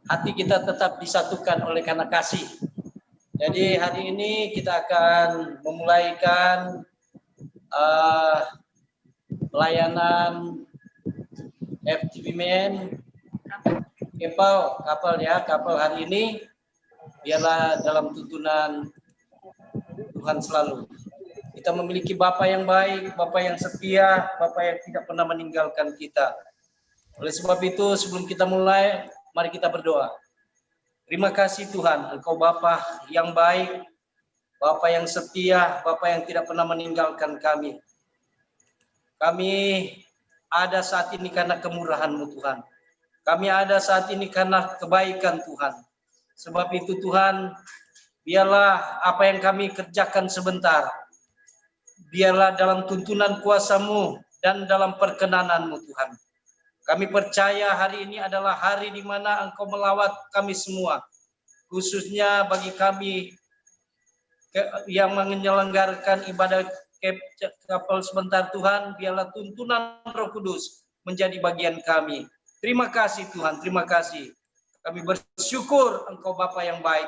hati kita tetap disatukan oleh karena kasih. Jadi hari ini kita akan memulaikan pelayanan FTV Men kapal hari ini. Biarlah dalam tuntunan Tuhan selalu. Kita memiliki Bapa yang baik, Bapa yang setia, Bapa yang tidak pernah meninggalkan kita. Oleh sebab itu, sebelum kita mulai, mari kita berdoa. Terima kasih Tuhan, Engkau Bapa yang baik, Bapa yang setia, Bapa yang tidak pernah meninggalkan kami. Kami ada saat ini karena kemurahan-Mu Tuhan. Kami ada saat ini karena kebaikan Tuhan. Sebab itu Tuhan, biarlah apa yang kami kerjakan sebentar, biarlah dalam tuntunan kuasa-Mu dan dalam perkenanan-Mu Tuhan. Kami percaya hari ini adalah hari di mana Engkau melawat kami semua, khususnya bagi kami yang menyelenggarakan ibadah kapal sebentar Tuhan, biarlah tuntunan Roh Kudus menjadi bagian kami. Terima kasih Tuhan, terima kasih. Kami bersyukur Engkau Bapa yang baik,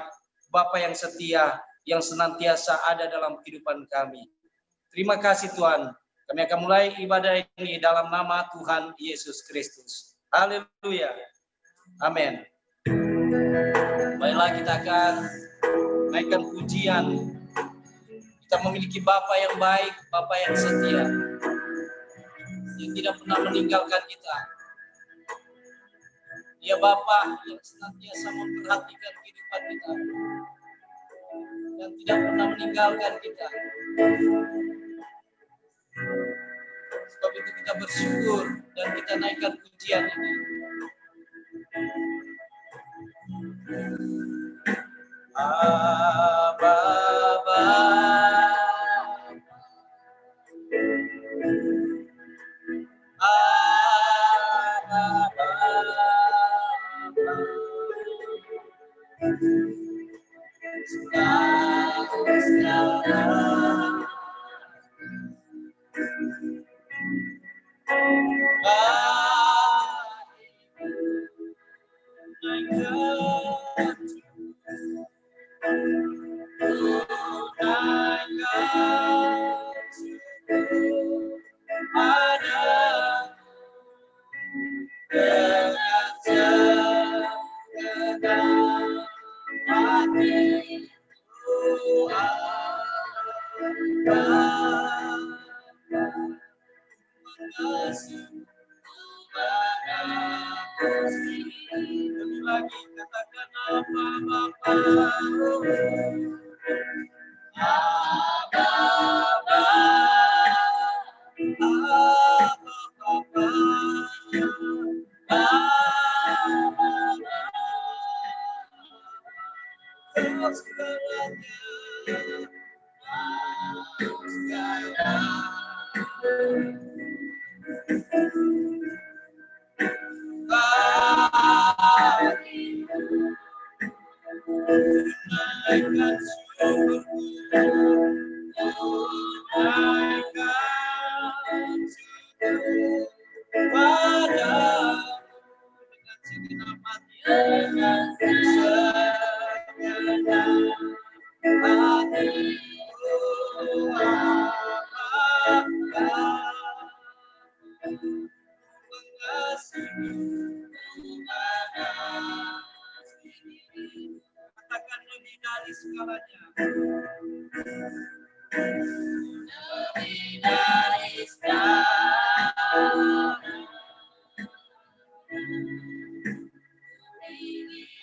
Bapa yang setia, yang senantiasa ada dalam kehidupan kami. Terima kasih Tuhan. Kami akan mulai ibadah ini dalam nama Tuhan Yesus Kristus. Haleluya. Amin. Baiklah, kita akan naikkan pujian. Kita memiliki Bapa yang baik, Bapa yang setia, yang tidak pernah meninggalkan kita. Dia Bapa yang senantiasa memperhatikan kehidupan kita dan tidak pernah meninggalkan kita. Sebab itu kita bersyukur dan kita naikkan pujian ini. Abba, katakan lebih dari segalanya. Lebih dari segalanya.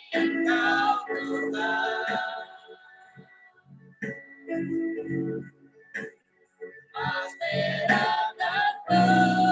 Engkau Tuhan. Mas terang dan terang.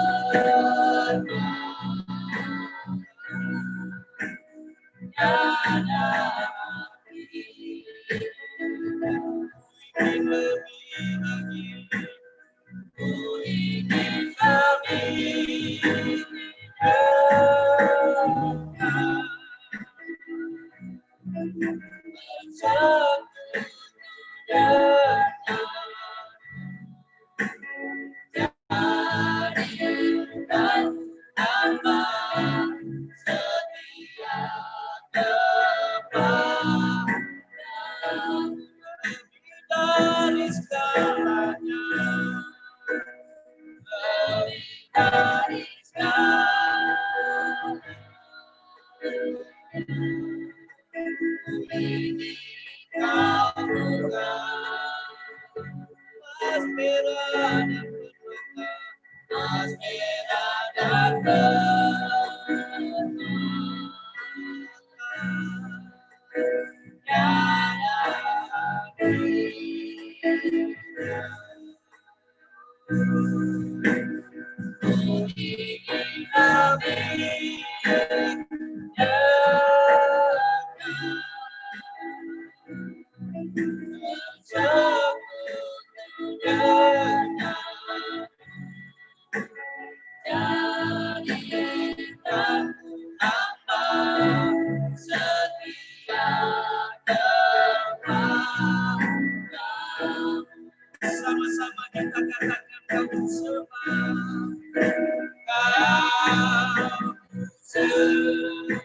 dari segalanya, lebih dari segalanya. Ini kau bukan Mas merah dan petaka, Mas merah dan jadikan hamba setia kepadamu. Sama-sama kita katakan kau sembah, kau sembah,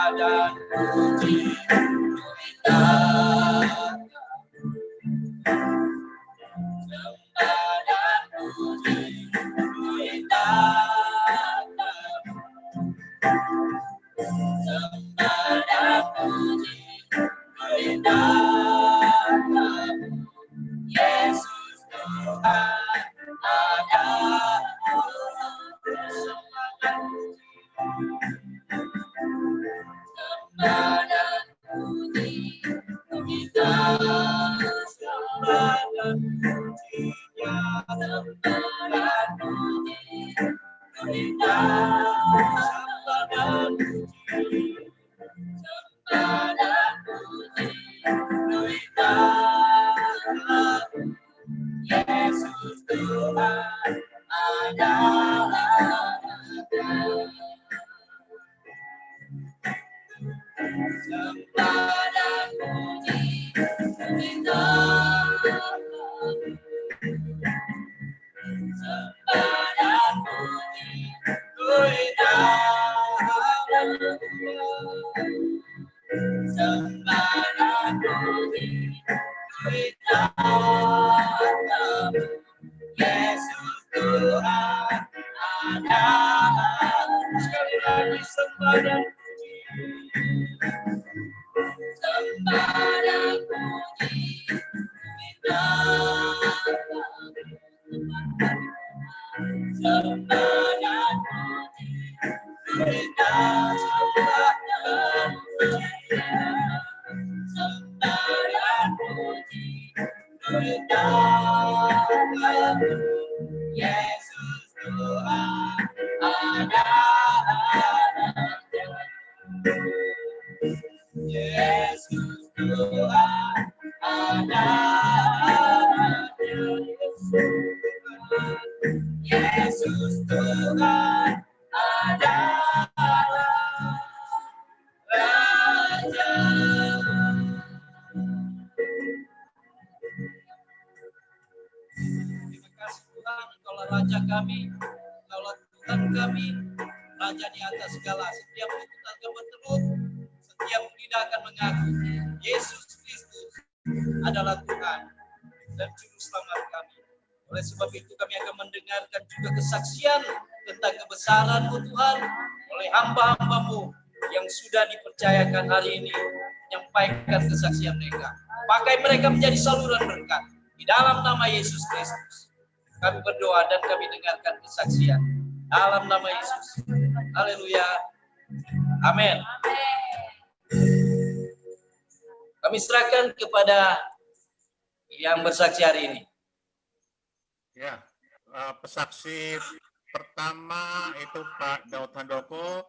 dan puji sembah dan puji sembah dan puji Yesus Tuhan ada. Yesus Tuhan adalah sembah dan puji kita, sembah dan puji kita, sembah dan puji kita, Yesus Tuhan adalah. Sekali lagi sembah dan puji, sembah dan puji kita, sembah dan puji kita, sembah dan puji, sembah dan puji kita, Yesus Tuhan adalah. Yesus Tuhan adalah. Yesus Tuhan adalah Raja. Terima kasih Tuhan, Engkaulah Raja kami, Engkaulah Tuhan kami, Raja di atas segala. Setiap lutut akan bertelut, setiap lidah akan mengaku Yesus Kristus adalah Tuhan dan Juru Selamat kami. Oleh sebab itu kami akan mendengarkan juga kesaksian tentang kebesaran-Mu Tuhan oleh hamba-hamba-Mu yang sudah dipercayakan hari ini menyampaikan kesaksian mereka. Pakai mereka menjadi saluran berkat. Di dalam nama Yesus Kristus kami berdoa dan kami dengarkan kesaksian. Dalam nama Yesus. Haleluya. Amin. Kami serahkan kepada yang bersaksi hari ini. Ya, pesaksi pertama itu Pak Daud Handoko,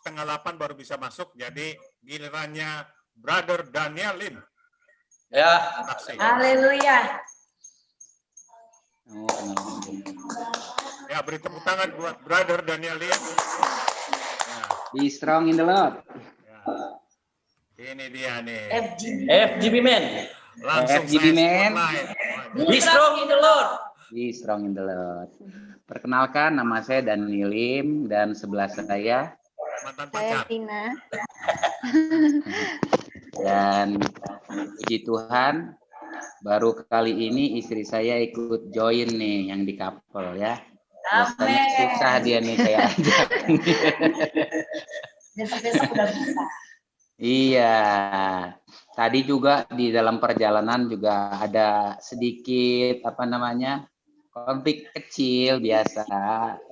7:30 baru bisa masuk, jadi gilirannya Brother Daniel Lim. Ya. Haleluya. Ya, beri tepuk tangan buat Brother Daniel Lim. Ya. Be strong in the Lord. Ya. Ini dia nih. FGB Man. Langsung FGB saya Man. spotlight. Be strong in the Lord. Be strong in the Lord. Perkenalkan, nama saya Daniel Lim dan sebelah saya Mantan Saya pacar. Tina. dan puji Tuhan baru kali ini istri saya ikut join nih yang di couple ya. Biasanya Amin. susah dia nih saya ajak. Besok-besok udah bisa. Iya. Tadi juga di dalam perjalanan juga ada sedikit konflik kecil biasa.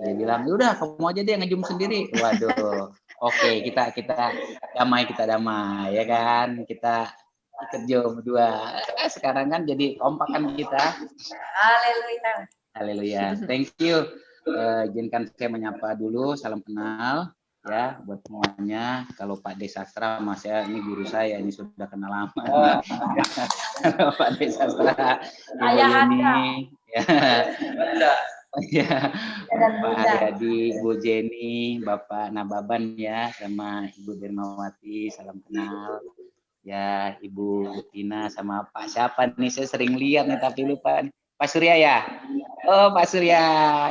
Dia bilang, "Udah, kamu aja deh ngejum sendiri." Waduh. Oke, kita damai ya kan? Kita ikut jom berdua. Sekarang kan jadi kompak kan kita. Haleluya. Haleluya. Thank you. Izinkan saya menyapa dulu, salam kenal ya buat semuanya. Kalau Pak Desastra, Mas ya, ini guru saya, ini sudah kenal lama. Pak Desastra, Ibu Yuni, ya. Ya. Pak Haryadi, Ibu Jenny, Bapak Nababan ya, sama Ibu Dermawati, salam kenal. Ya, Ibu Tina sama Pak siapa nih, saya sering lihat nih tapi lupa. Pak Surya ya? Oh, Pak Surya,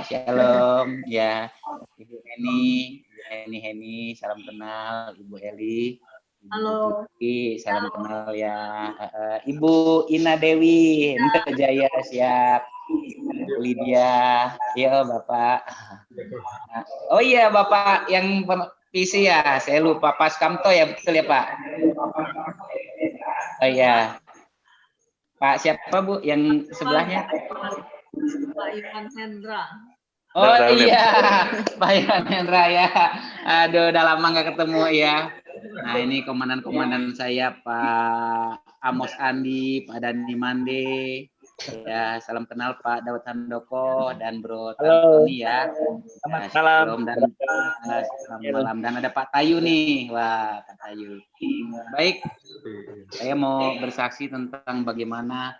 shalom ya. Ibu Heni, salam kenal. Ibu Eli, Halo. Tuti, salam kenal ya. Ibu Ina Dewi, Jaya siap. Lydia, iya Bapak. Oh iya Bapak yang PC ya, saya lupa Pak Kamto ya, betul ya Pak? Oh iya. Pak siapa Bu yang sebelahnya? Pak Ivan Hendra. Oh iya, Pak Ivan Hendra ya. Aduh, udah lama nggak ketemu ya. Nah ini komandan-komandan saya Pak Amos Andi, Pak Dani Mande, Ya, salam kenal Pak Daud Handoko dan Bro Halo. Tantoni ya. Selamat Ya, malam. shalom dan selamat malam, dan ada Pak Tayu nih. Wah, Pak Tayu. Baik, saya mau bersaksi tentang bagaimana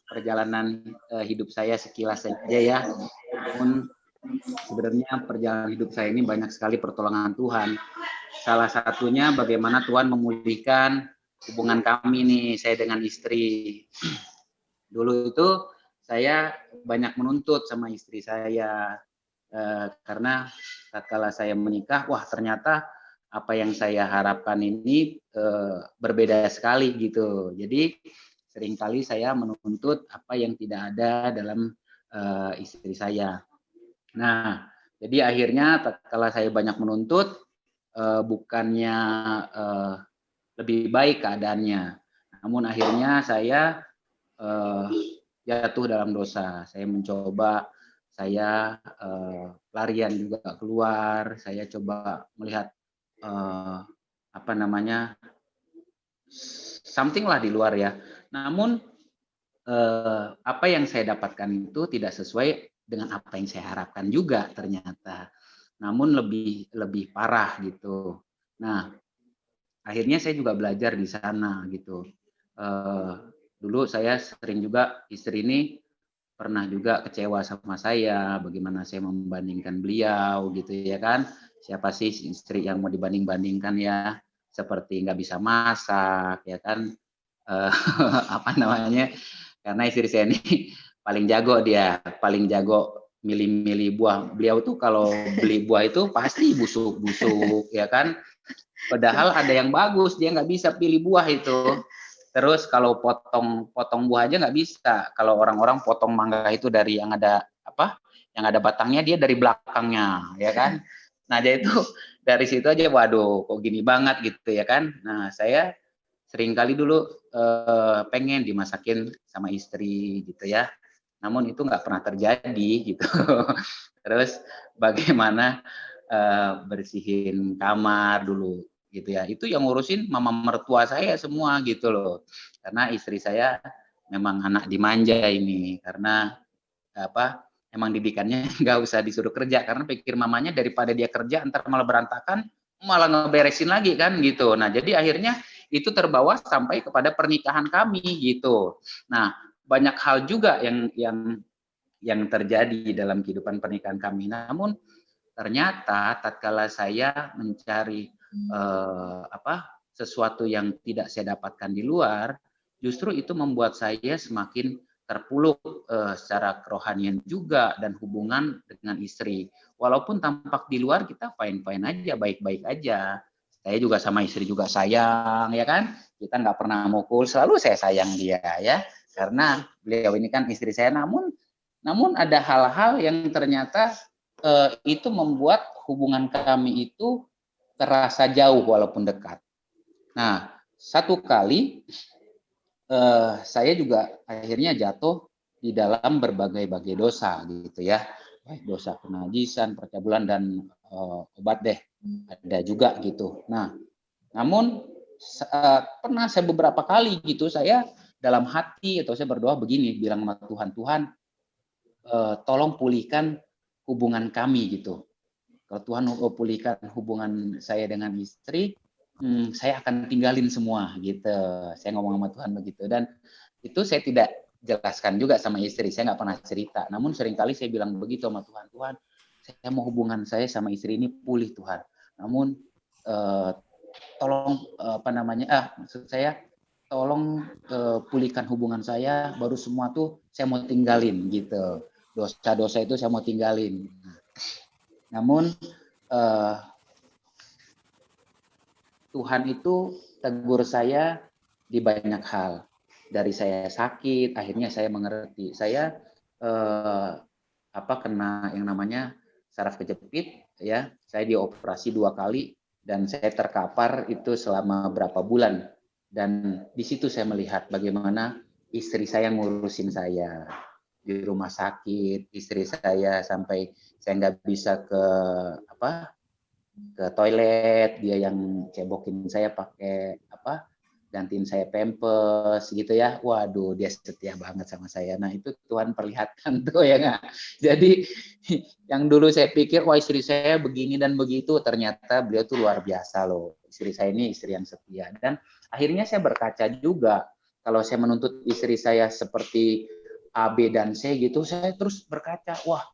perjalanan hidup saya sekilas saja ya. Namun sebenarnya perjalanan hidup saya ini banyak sekali pertolongan Tuhan. Salah satunya bagaimana Tuhan memulihkan hubungan kami nih, saya dengan istri. Dulu itu saya banyak menuntut sama istri saya karena tatkala saya menikah, wah ternyata apa yang saya harapkan ini berbeda sekali gitu. Jadi seringkali saya menuntut apa yang tidak ada dalam istri saya. Nah, jadi akhirnya tatkala saya banyak menuntut, bukannya lebih baik keadaannya, namun akhirnya saya jatuh dalam dosa. Saya mencoba, saya larian juga keluar, saya coba melihat apa namanya, something lah di luar ya. Namun apa yang saya dapatkan itu tidak sesuai dengan apa yang saya harapkan juga ternyata. Namun lebih parah gitu. Nah, akhirnya saya juga belajar di sana gitu. Dulu saya sering juga, istri ini pernah juga kecewa sama saya, bagaimana saya membandingkan beliau gitu ya kan. Siapa sih istri yang mau dibanding-bandingkan ya, seperti nggak bisa masak ya kan, apa namanya, karena istri saya ini paling jago, dia paling jago milih-milih buah. Beliau tuh kalau beli buah itu pasti busuk-busuk ya kan, padahal ada yang bagus, dia nggak bisa pilih buah itu. Terus kalau potong buah aja nggak bisa. Kalau orang-orang potong mangga itu dari yang ada apa? Yang ada batangnya, dia dari belakangnya, ya kan? Nah, dia itu dari situ aja, waduh, kok gini banget gitu ya kan? Nah, saya sering kali dulu pengen dimasakin sama istri gitu ya. Namun itu nggak pernah terjadi gitu. Terus bagaimana bersihin kamar dulu gitu ya, itu yang ngurusin mama mertua saya semua gitu loh, karena istri saya memang anak dimanja ini, karena apa, emang didikannya nggak usah disuruh kerja, karena pikir mamanya daripada dia kerja ntar malah berantakan, malah ngeberesin lagi kan gitu. Nah, jadi akhirnya itu terbawa sampai kepada pernikahan kami gitu. Nah, banyak hal juga yang terjadi dalam kehidupan pernikahan kami. Namun ternyata tatkala saya mencari sesuatu yang tidak saya dapatkan di luar, justru itu membuat saya semakin terpuruk secara kerohanian juga, dan hubungan dengan istri. Walaupun tampak di luar kita fine-fine aja, baik-baik aja. Saya juga sama istri juga sayang, ya kan? Kita nggak pernah mukul, selalu saya sayang dia ya. Karena beliau ini kan istri saya, namun ada hal-hal yang ternyata itu membuat hubungan kami itu terasa jauh walaupun dekat. Nah, satu kali saya juga akhirnya jatuh di dalam berbagai-bagai dosa gitu ya. Baik dosa kenajisan, percabulan, dan obat deh. Ada juga gitu. Nah, namun pernah saya beberapa kali gitu, saya dalam hati atau saya berdoa begini, bilang sama Tuhan, Tuhan tolong pulihkan hubungan kami gitu. Kalau Tuhan pulihkan hubungan saya dengan istri, saya akan tinggalin semua gitu. Saya ngomong sama Tuhan begitu, dan itu saya tidak jelaskan juga sama istri, saya nggak pernah cerita. Namun seringkali saya bilang begitu sama Tuhan, Tuhan, saya mau hubungan saya sama istri ini pulih Tuhan. Namun tolong maksud saya tolong pulihkan hubungan saya, baru semua tuh saya mau tinggalin gitu. Dosa-dosa itu saya mau tinggalin. Namun Tuhan itu tegur saya di banyak hal. Dari saya sakit, akhirnya saya mengerti. Saya kena yang namanya saraf kejepit, ya. Saya dioperasi 2 kali dan saya terkapar itu selama berapa bulan. Dan di situ saya melihat bagaimana istri saya ngurusin saya di rumah sakit. Istri saya sampai saya nggak bisa ke toilet, dia yang cebokin saya pakai gantiin saya pampers gitu ya. Waduh, dia setia banget sama saya. Nah, itu Tuhan perlihatkan tuh ya nggak. Jadi yang dulu saya pikir, wah istri saya begini dan begitu, ternyata beliau tuh luar biasa loh. Istri saya ini istri yang setia. Dan akhirnya saya berkaca juga, kalau saya menuntut istri saya seperti A, B, dan C gitu, saya terus berkaca, wah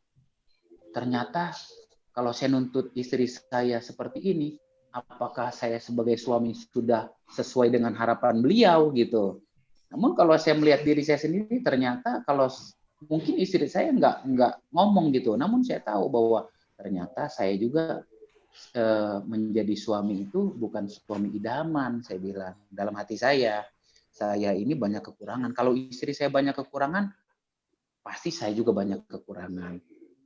ternyata kalau saya nuntut istri saya seperti ini, apakah saya sebagai suami sudah sesuai dengan harapan beliau gitu. Namun kalau saya melihat diri saya sendiri, ternyata kalau mungkin istri saya nggak ngomong gitu, namun saya tahu bahwa ternyata saya juga menjadi suami itu bukan suami idaman, saya bilang. Dalam hati saya ini banyak kekurangan. Kalau istri saya banyak kekurangan, pasti saya juga banyak kekurangan.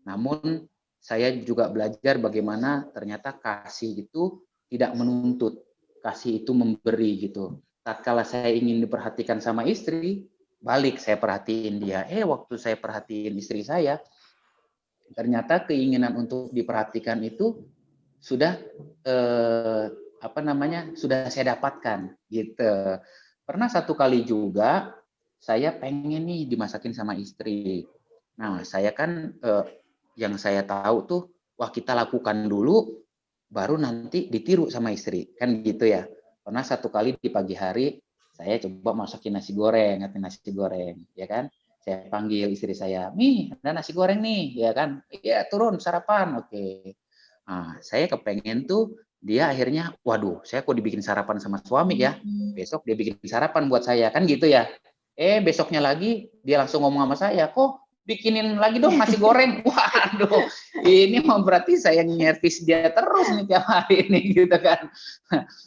Namun saya juga belajar bagaimana ternyata kasih itu tidak menuntut, kasih itu memberi gitu. Tatkala saya ingin diperhatikan sama istri, balik saya perhatiin dia. Waktu saya perhatiin istri saya, ternyata keinginan untuk diperhatikan itu sudah sudah saya dapatkan gitu. Pernah satu kali juga saya pengen nih dimasakin sama istri. Nah, saya kan yang saya tahu tuh, wah kita lakukan dulu, baru nanti ditiru sama istri, kan gitu ya. Pernah satu kali di pagi hari, saya coba masakin nasi goreng, ya kan. Saya panggil istri saya, "Mi, ada nasi goreng nih," ya kan. "Iya, turun sarapan." Oke. Nah, saya kepengen tuh, dia akhirnya, waduh, saya kok dibikin sarapan sama suami ya. Besok dia bikin sarapan buat saya, kan gitu ya. Besoknya lagi, dia langsung ngomong sama saya, "Kok bikinin lagi dong nasi goreng." Waduh, ini mau berarti saya nyervis dia terus nih tiap hari ini gitu kan.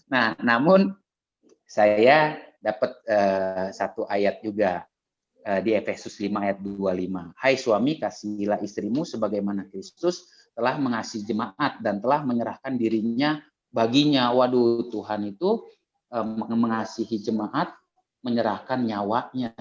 Nah, namun saya dapat satu ayat juga di Efesus 5 ayat 25. "Hai suami, kasihilah istrimu sebagaimana Kristus telah mengasihi jemaat dan telah menyerahkan dirinya baginya." Waduh, Tuhan itu mengasihi jemaat, menyerahkan nyawanya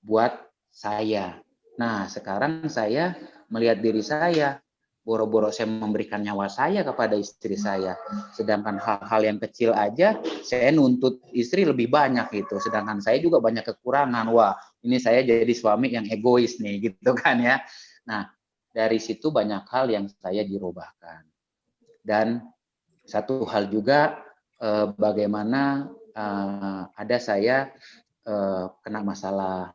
buat saya. Nah, sekarang saya melihat diri saya, boro-boro saya memberikan nyawa saya kepada istri saya. Sedangkan hal-hal yang kecil aja, saya nuntut istri lebih banyak gitu. Sedangkan saya juga banyak kekurangan. Wah, ini saya jadi suami yang egois nih, gitu kan ya. Nah, dari situ banyak hal yang saya dirubahkan. Dan satu hal juga, bagaimana ada saya kena masalah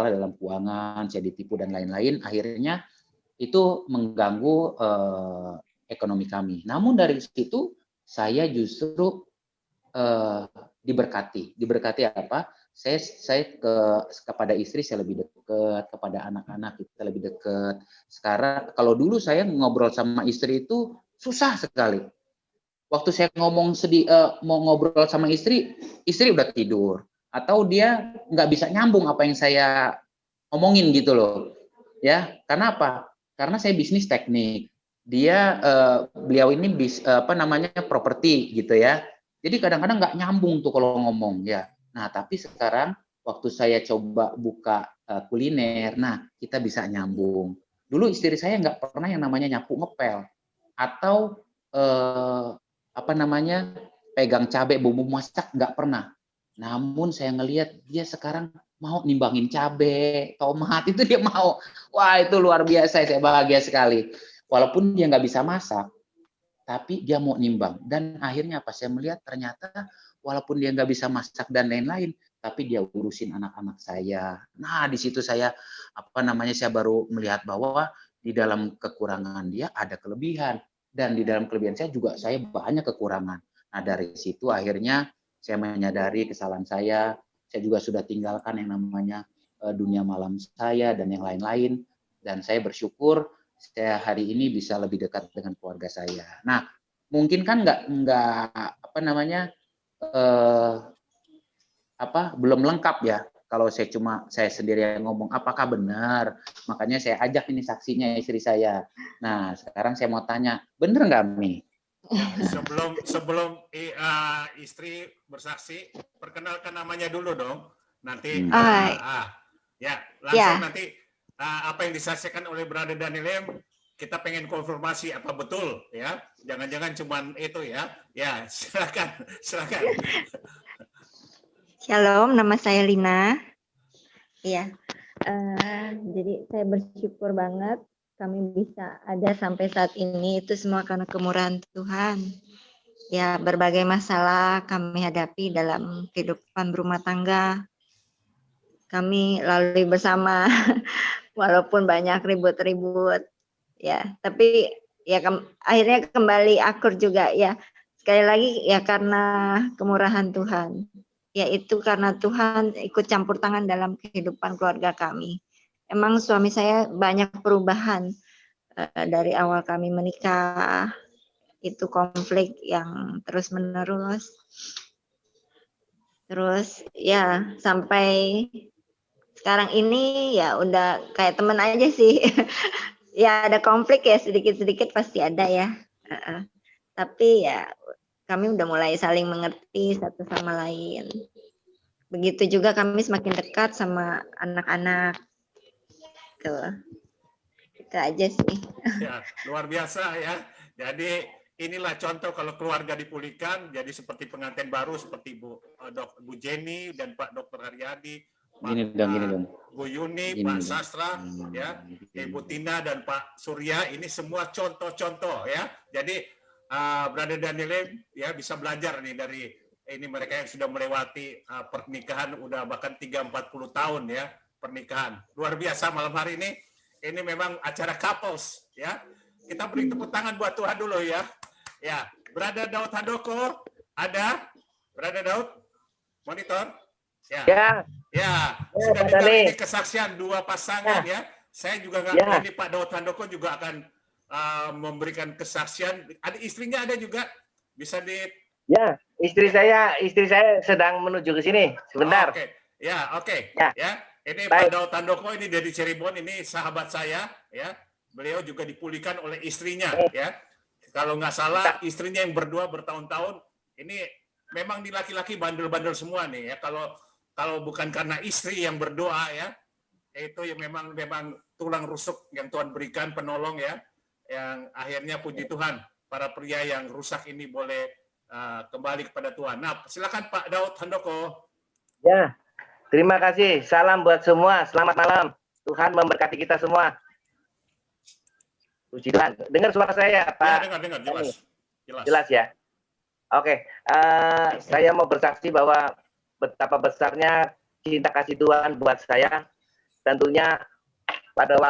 dalam keuangan, saya ditipu dan lain-lain, akhirnya itu mengganggu ekonomi kami. Namun dari situ saya justru diberkati. Diberkati apa? Saya kepada istri saya lebih dekat, kepada anak-anak kita lebih dekat. Sekarang kalau dulu saya ngobrol sama istri itu susah sekali. Waktu saya ngomong mau ngobrol sama istri udah tidur atau dia nggak bisa nyambung apa yang saya omongin gitu loh. Ya, karena apa? Karena saya bisnis teknik. Beliau ini properti gitu ya. Jadi kadang-kadang nggak nyambung tuh kalau ngomong ya. Nah, tapi sekarang waktu saya coba buka kuliner, nah kita bisa nyambung. Dulu istri saya nggak pernah yang namanya nyapu ngepel atau pegang cabai bumbu masak, nggak pernah. Namun saya ngelihat dia sekarang mau nimbangin cabai, tomat, itu dia mau. Wah, itu luar biasa, saya bahagia sekali. Walaupun dia nggak bisa masak, tapi dia mau nimbang. Dan akhirnya apa? Saya melihat ternyata walaupun dia nggak bisa masak dan lain-lain, tapi dia urusin anak-anak saya. Nah, di situ saya saya baru melihat bahwa di dalam kekurangan dia ada kelebihan. Dan di dalam kelebihan saya juga saya banyak kekurangan. Nah, dari situ akhirnya saya menyadari kesalahan saya juga sudah tinggalkan yang namanya dunia malam saya dan yang lain-lain. Dan saya bersyukur saya hari ini bisa lebih dekat dengan keluarga saya. Nah, mungkin kan belum lengkap ya kalau saya sendiri yang ngomong apakah benar. Makanya saya ajak ini saksinya istri saya. Nah, sekarang saya mau tanya, benar nggak Mi? Sebelum istri bersaksi, perkenalkan namanya dulu dong. Nanti langsung nanti apa yang disaksikan oleh Brother Daniel, kita pengen konfirmasi apa betul ya. Jangan-jangan cuman itu ya. Ya, silakan. Shalom, nama saya Lina. Iya, jadi saya bersyukur banget kami bisa ada sampai saat ini. Itu semua karena kemurahan Tuhan. Ya, berbagai masalah kami hadapi dalam kehidupan berumah tangga. Kami lalui bersama, walaupun banyak ribut-ribut. Ya, tapi ya akhirnya kembali akur juga ya. Sekali lagi ya karena kemurahan Tuhan. Yaitu karena Tuhan ikut campur tangan dalam kehidupan keluarga kami. Emang suami saya banyak perubahan dari awal kami menikah, itu konflik yang terus-menerus. Terus ya sampai sekarang ini ya udah kayak temen aja sih. Ya ada konflik ya sedikit-sedikit pasti ada ya. Tapi ya kami udah mulai saling mengerti satu sama lain. Begitu juga kami semakin dekat sama anak-anak. Tuh. Itu aja sih. Ya, luar biasa ya. Jadi inilah contoh kalau keluarga dipulihkan, jadi seperti pengantin baru seperti Bu Jenny dan Pak Dr. Haryadi, Gini dong. Bu Yuni, Gini Pak dong. Sastra, ya, Ibu Tina dan Pak Surya, ini semua contoh-contoh ya. Jadi Brother Daniel ya bisa belajar nih dari ini mereka yang sudah melewati pernikahan udah bahkan 30-40 tahun ya pernikahan. Luar biasa malam hari ini. Ini memang acara couples ya. Kita beri tepuk tangan buat Tuhan dulu ya. Ya, Brother Daud Handoko ada? Brother Daud? Monitor? Ya. Ya, sudah dengar ini kesaksian dua pasangan ya. Saya juga nggak ini Pak Daud Handoko juga akan memberikan kesaksian. Ada istrinya ada juga? Bisa di Ya, istri saya sedang menuju ke sini. Sebentar. Oke. Ya, oke. Ya. Ini Pak Baik. Daud Handoko ini dari Cirebon, ini sahabat saya ya. Beliau juga dipulihkan oleh istrinya ya. Kalau nggak salah istrinya yang berdua bertahun-tahun. Ini memang di laki-laki bandel-bandel semua nih ya. Kalau bukan karena istri yang berdoa ya, itu yang memang tulang rusuk yang Tuhan berikan penolong ya. Yang akhirnya puji Tuhan para pria yang rusak ini boleh kembali kepada Tuhan. Nah, silakan Pak Daud Handoko. Ya, terima kasih. Salam buat semua. Selamat malam. Tuhan memberkati kita semua. Puji Tuhan. Dengar suara saya, Pak? Ya, dengar. Jelas. Jelas ya. Oke. Saya mau bersaksi bahwa betapa besarnya cinta kasih Tuhan buat saya. Tentunya pada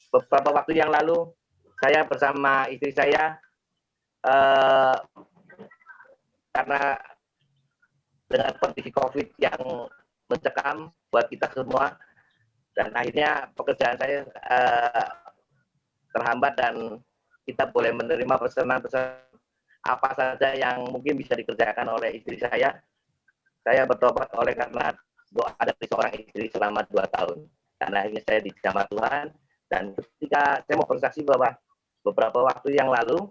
beberapa waktu yang lalu, saya bersama istri saya karena dengan kondisi COVID yang mencekam buat kita semua, dan akhirnya pekerjaan saya terhambat dan kita boleh menerima pesanan-pesanan apa saja yang mungkin bisa dikerjakan oleh istri saya. Saya bertobat oleh karena doa dari seorang istri selama 2 tahun. Dan akhirnya saya dijamah Tuhan. Dan ketika saya mau bersaksi bahwa beberapa waktu yang lalu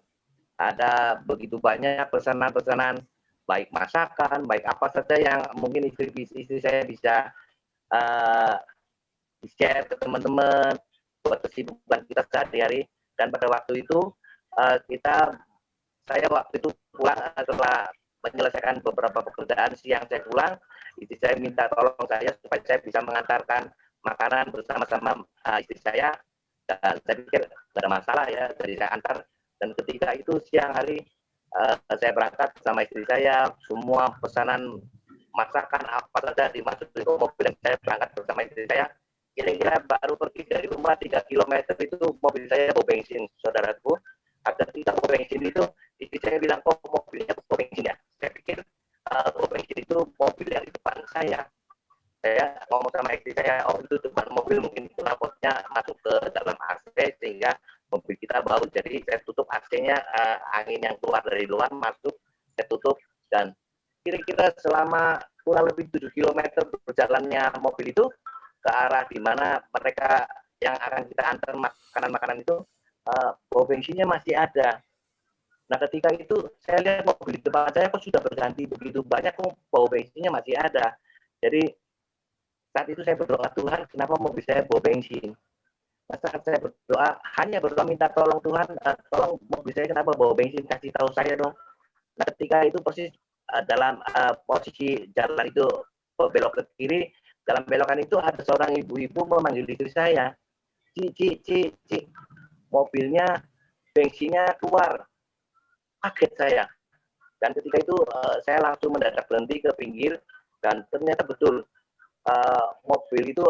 ada begitu banyak pesanan-pesanan, baik masakan, baik apa saja yang mungkin istri saya bisa share ke teman-teman buat kesibukan kita sehari-hari. Dan pada waktu itu saya waktu itu pulang setelah menyelesaikan beberapa pekerjaan siang, saya pulang, istri saya minta tolong saya supaya saya bisa mengantarkan makanan bersama-sama istri saya. Dan saya pikir tidak ada masalah ya, jadi saya antar. Dan ketika itu siang hari saya berangkat sama istri saya, semua pesanan masakan apa saja dimasukin ke mobil dan saya berangkat bersama istri saya. Kira-kira baru pergi dari rumah 3 km itu mobil saya bawa bensin, saudaraku. Agar tidak bawa bensin itu, istri saya bilang, kok mobilnya bawa bensin ya? Saya pikir bawa bensin itu mobil yang di depan saya. Saya ngomong sama istri saya, oh itu depan mobil mungkin knalpotnya masuk ke dalam AC sehingga mobil kita bau. Jadi saya tutup AC-nya, angin yang keluar dari luar masuk, saya tutup. Dan kira-kira selama kurang lebih 7 km berjalannya mobil itu ke arah di mana mereka yang akan kita antar makanan-makanan itu, bau bensinnya masih ada. Nah ketika itu saya lihat mobil di depan saya kok sudah berganti begitu banyak, kok bau bensinnya masih ada. Jadi saat itu saya berdoa, Tuhan kenapa mobil saya bau bensin? Saat saya berdoa, hanya berdoa minta tolong Tuhan, tolong mobil saya kenapa bau bensin, kasih tahu saya dong. Nah ketika itu persis dalam posisi jalan itu belok ke kiri, dalam belokan itu ada seorang ibu-ibu memanggil istri saya, Ci, mobilnya bensinnya keluar. Kaget saya. Dan ketika itu saya langsung mendadak berhenti ke pinggir dan ternyata betul mobil itu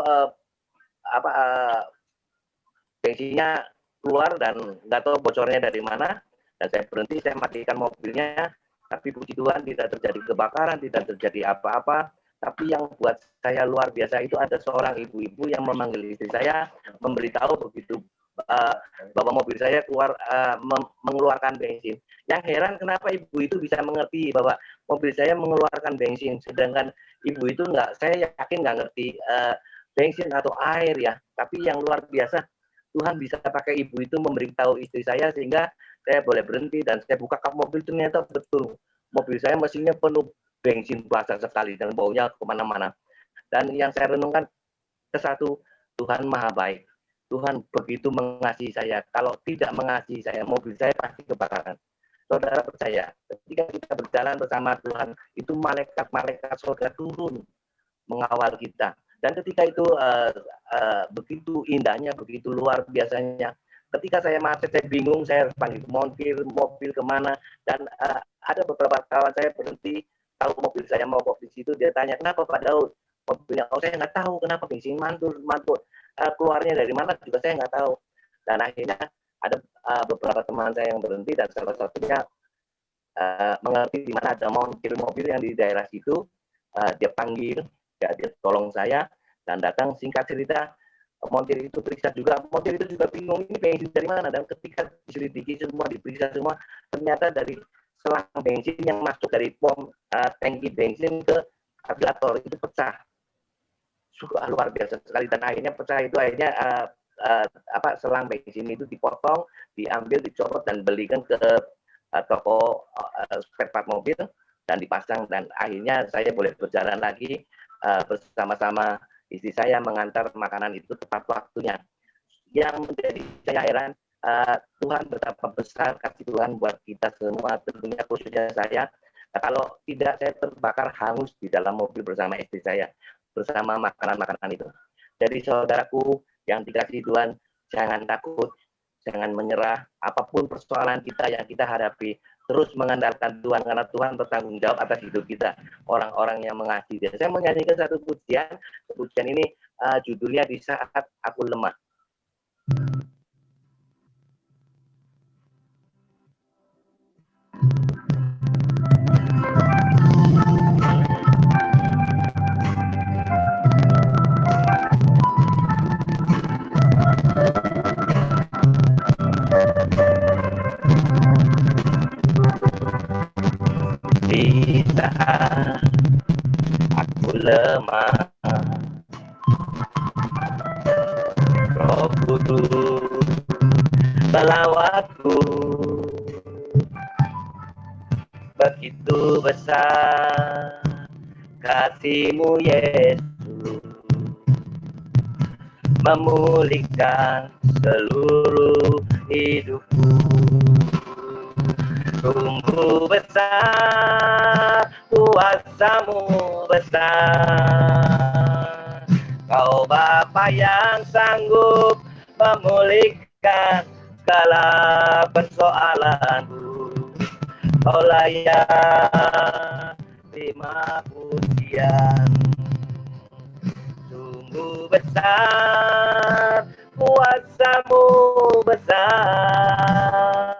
bensinnya keluar dan nggak tahu bocornya dari mana. Dan saya berhenti, saya matikan mobilnya. Tapi puji Tuhan tidak terjadi kebakaran, tidak terjadi apa-apa. Tapi yang buat saya luar biasa itu ada seorang ibu-ibu yang memanggil istri saya, memberitahu begitu bahwa mobil saya keluar mengeluarkan bensin. Yang heran kenapa ibu itu bisa mengerti bahwa mobil saya mengeluarkan bensin, sedangkan ibu itu saya yakin nggak ngerti bensin atau air ya. Tapi yang luar biasa, Tuhan bisa pakai ibu itu memberitahu istri saya sehingga saya boleh berhenti dan saya buka kap mobil, ternyata betul mobil saya mesinnya penuh bensin basah sekali dan baunya kemana-mana. Dan yang saya renungkan ke satu, Tuhan Maha Baik. Tuhan begitu mengasihi saya. Kalau tidak mengasihi saya, mobil saya pasti kebakaran. Saudara percaya, ketika kita berjalan bersama Tuhan, itu malaikat-malaikat surga turun mengawal kita. Dan ketika itu begitu indahnya, begitu luar biasanya. Ketika saya macet, saya bingung, saya harus panggil montir, mobil kemana. Dan ada beberapa kawan saya berhenti, tahu mobil saya mau kok di situ, dia tanya, kenapa Pak Daud? Mobilnya, saya nggak tahu kenapa bensin mantul. Keluarnya dari mana juga saya nggak tahu. Dan akhirnya ada beberapa teman saya yang berhenti dan salah satunya mengerti di mana ada montir mobil yang di daerah situ. Dia panggil, dia tolong saya dan datang. Singkat cerita, montir itu periksa juga. Montir itu juga bingung ini bensin dari mana. Dan ketika diselidiki semua, diperiksa semua, ternyata dari selang bensin yang masuk dari pom tangki bensin ke karburetor itu pecah. Luar biasa sekali. Dan akhirnya pecah itu akhirnya selang bensin itu dipotong, diambil, dicopot dan belikan ke toko spare part mobil dan dipasang. Dan akhirnya saya boleh berjalan lagi bersama-sama istri saya mengantar makanan itu tepat waktunya. Yang menjadi saya heran, Tuhan betapa besar kasih Tuhan buat kita semua, tentunya khususnya saya. Kalau tidak, saya terbakar hangus di dalam mobil bersama istri saya, bersama makanan-makanan itu. Jadi saudaraku yang dikasihi Tuhan, jangan takut, jangan menyerah. Apapun persoalan kita yang kita hadapi, terus mengandalkan Tuhan, karena Tuhan bertanggung jawab atas hidup kita, orang-orang yang mengasihi Dia. Saya menyanyikan satu pujian ini judulnya Di Saat Aku Lemah. Di saat aku lemah, Roh Kudus melawatku. Begitu besar kasih-Mu Yesus, memulihkan seluruh hidupku. Sungguh besar, kuasa-Mu besar. Kau Bapa yang sanggup memulihkan segala persoalanku. Kau layak terima pujian. Sungguh besar, kuasa-Mu besar.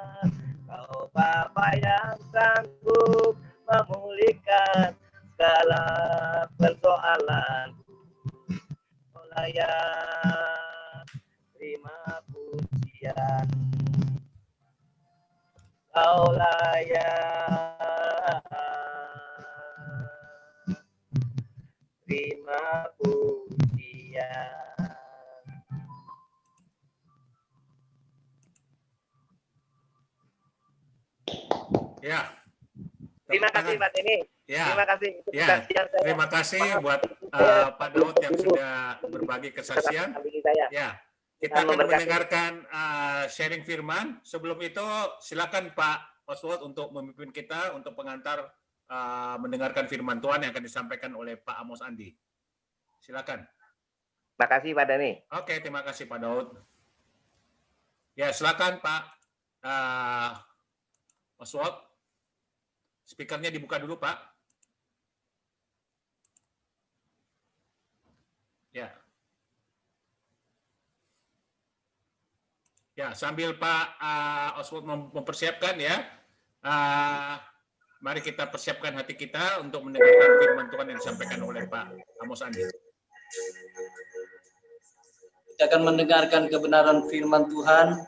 Kau Bapa yang sanggup memulihkan segala persoalanku. Kau layak terima pujian. Kau layak terima pujian. Ya. Terima kasih Pak Tini. Ya. Terima kasih. Ya. Terima kasih buat Pak Daud yang sudah berbagi kesaksian. Ya. Kita akan mendengarkan sharing firman. Sebelum itu, silakan Pak Oswald untuk memimpin kita untuk pengantar mendengarkan firman Tuhan yang akan disampaikan oleh Pak Amos Andi. Silakan. Terima kasih Pak Dani. Oke, terima kasih Pak Daud. Ya, silakan Pak Oswald. Speakernya dibuka dulu, Pak. Ya. Ya, sambil Pak Oswald mempersiapkan ya. Mari kita persiapkan hati kita untuk mendengarkan firman Tuhan yang disampaikan oleh Pak Amos Andi. Kita akan mendengarkan kebenaran firman Tuhan.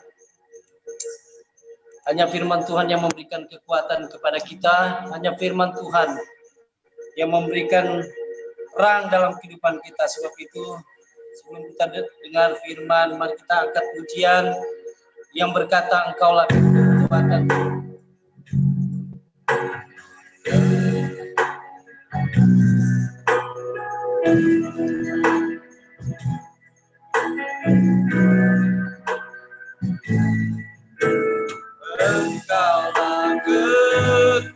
Hanya firman Tuhan yang memberikan kekuatan kepada kita. Hanya firman Tuhan yang memberikan terang dalam kehidupan kita. Sebab itu, sebelum kita dengar firman, mari kita angkat pujian yang berkata, Engkaulah kekuatan. Engkaulah kekuatan,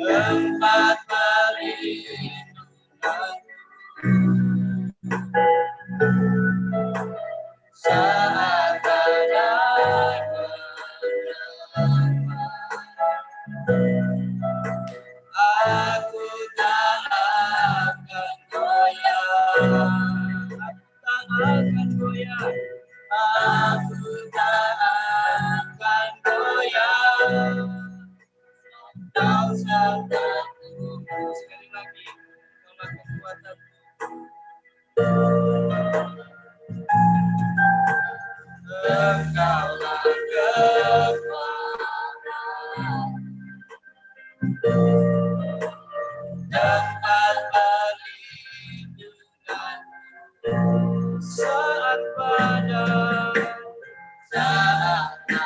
tempat perlindungan saat badai menerpa. Aku tak akan goyah. Aku tak akan goyah. Kau sertaku. Sekali lagi, Engkaulah kekuatanku. Engkaulah kekuatan, tempat perlindungan saat badai menerpa.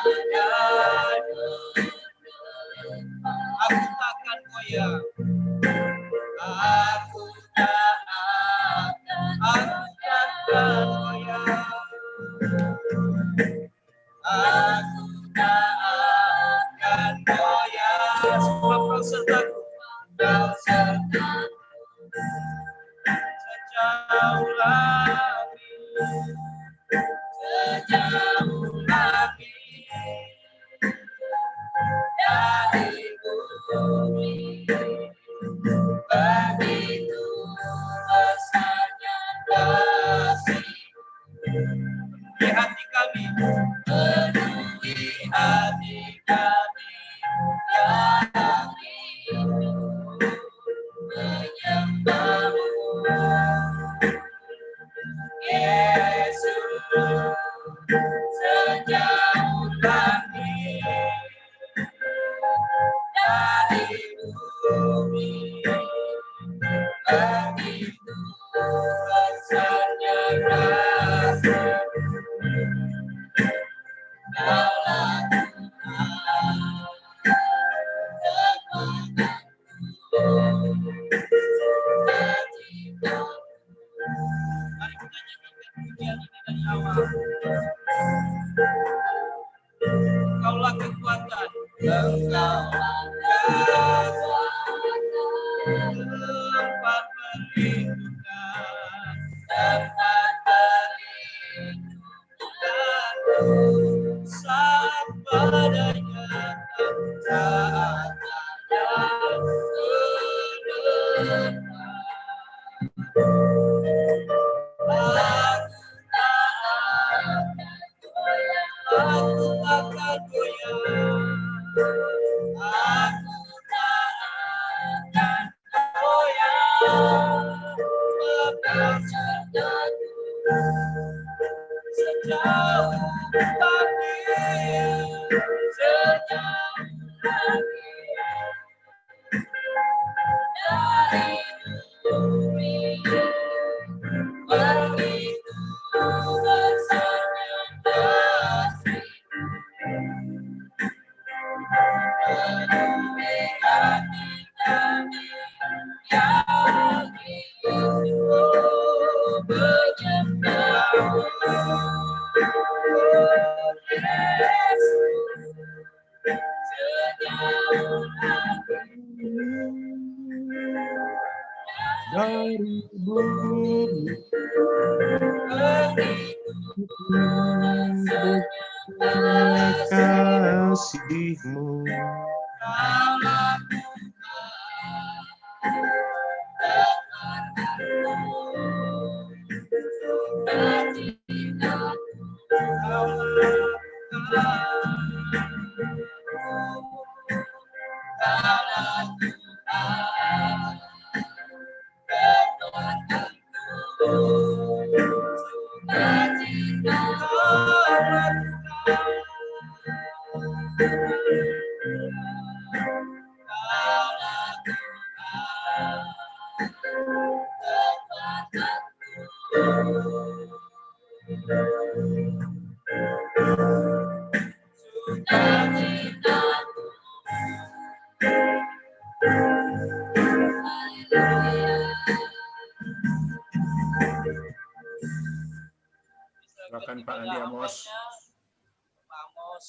Aku takkan goyah. Aku takkan goyah. Aku tak akan goyah. Sebab Kau sertaku. Kau sertaku. Sejauh langit, sejauh langit dari bumi, begitu besarnya kasih di hati kami, penuhi hati kami yang rindu menyembah-Mu. Yesus, sejauh langit dari bumi, begitu besarnya kasih. Kaulah Tuhan, kekuatanku, penciptaku. Mari kita nyanyikan pujian ini dari awal. Engkaulah kekuatan, Engkaulah kekuatan, tempat perlindungan, tempat perlindungan saat badai datang, saat badai menerpa. Aku takkan goyah. Aku tak akan goyah. Engkau sertaku sejauh langit, sejauh langit dari bumi, begitu besarnya kasih. Penuhi hati kami yang rindu menyembah-Mu. dari bumi kasih-Mu. Silakan Pak Andi Amos. Pak Amos.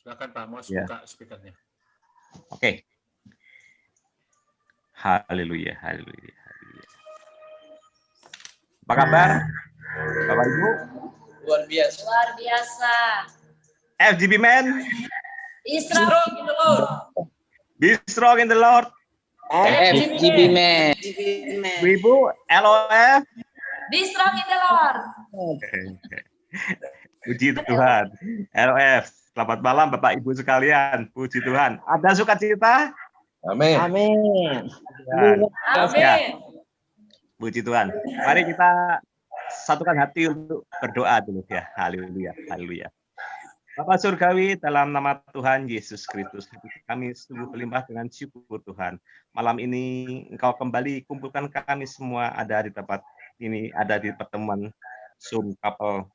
Silakan Pak Amos Ya. buka speakernya. Oke. Haleluya, haleluya, haleluya. Apa kabar, Bapak Ibu? Luar biasa. Luar biasa. FGB Men, Strong in the Lord. be strong in the Lord. FGB Man. Ibu, LOF. Be strong in the Lord. Puji Tuhan. LOF. Selamat malam Bapak Ibu sekalian. Puji Tuhan. Ada sukacita? Amin. Amin. Amin. Puji Tuhan. Mari kita satukan hati untuk berdoa dulu ya. Haleluya. Haleluya. Bapak Surgawi, dalam nama Tuhan Yesus Kristus, kami sungguh berlimpah dengan syukur Tuhan. Malam ini Engkau kembali kumpulkan kami semua ada di tempat ini, ada di pertemuan Zoom Couple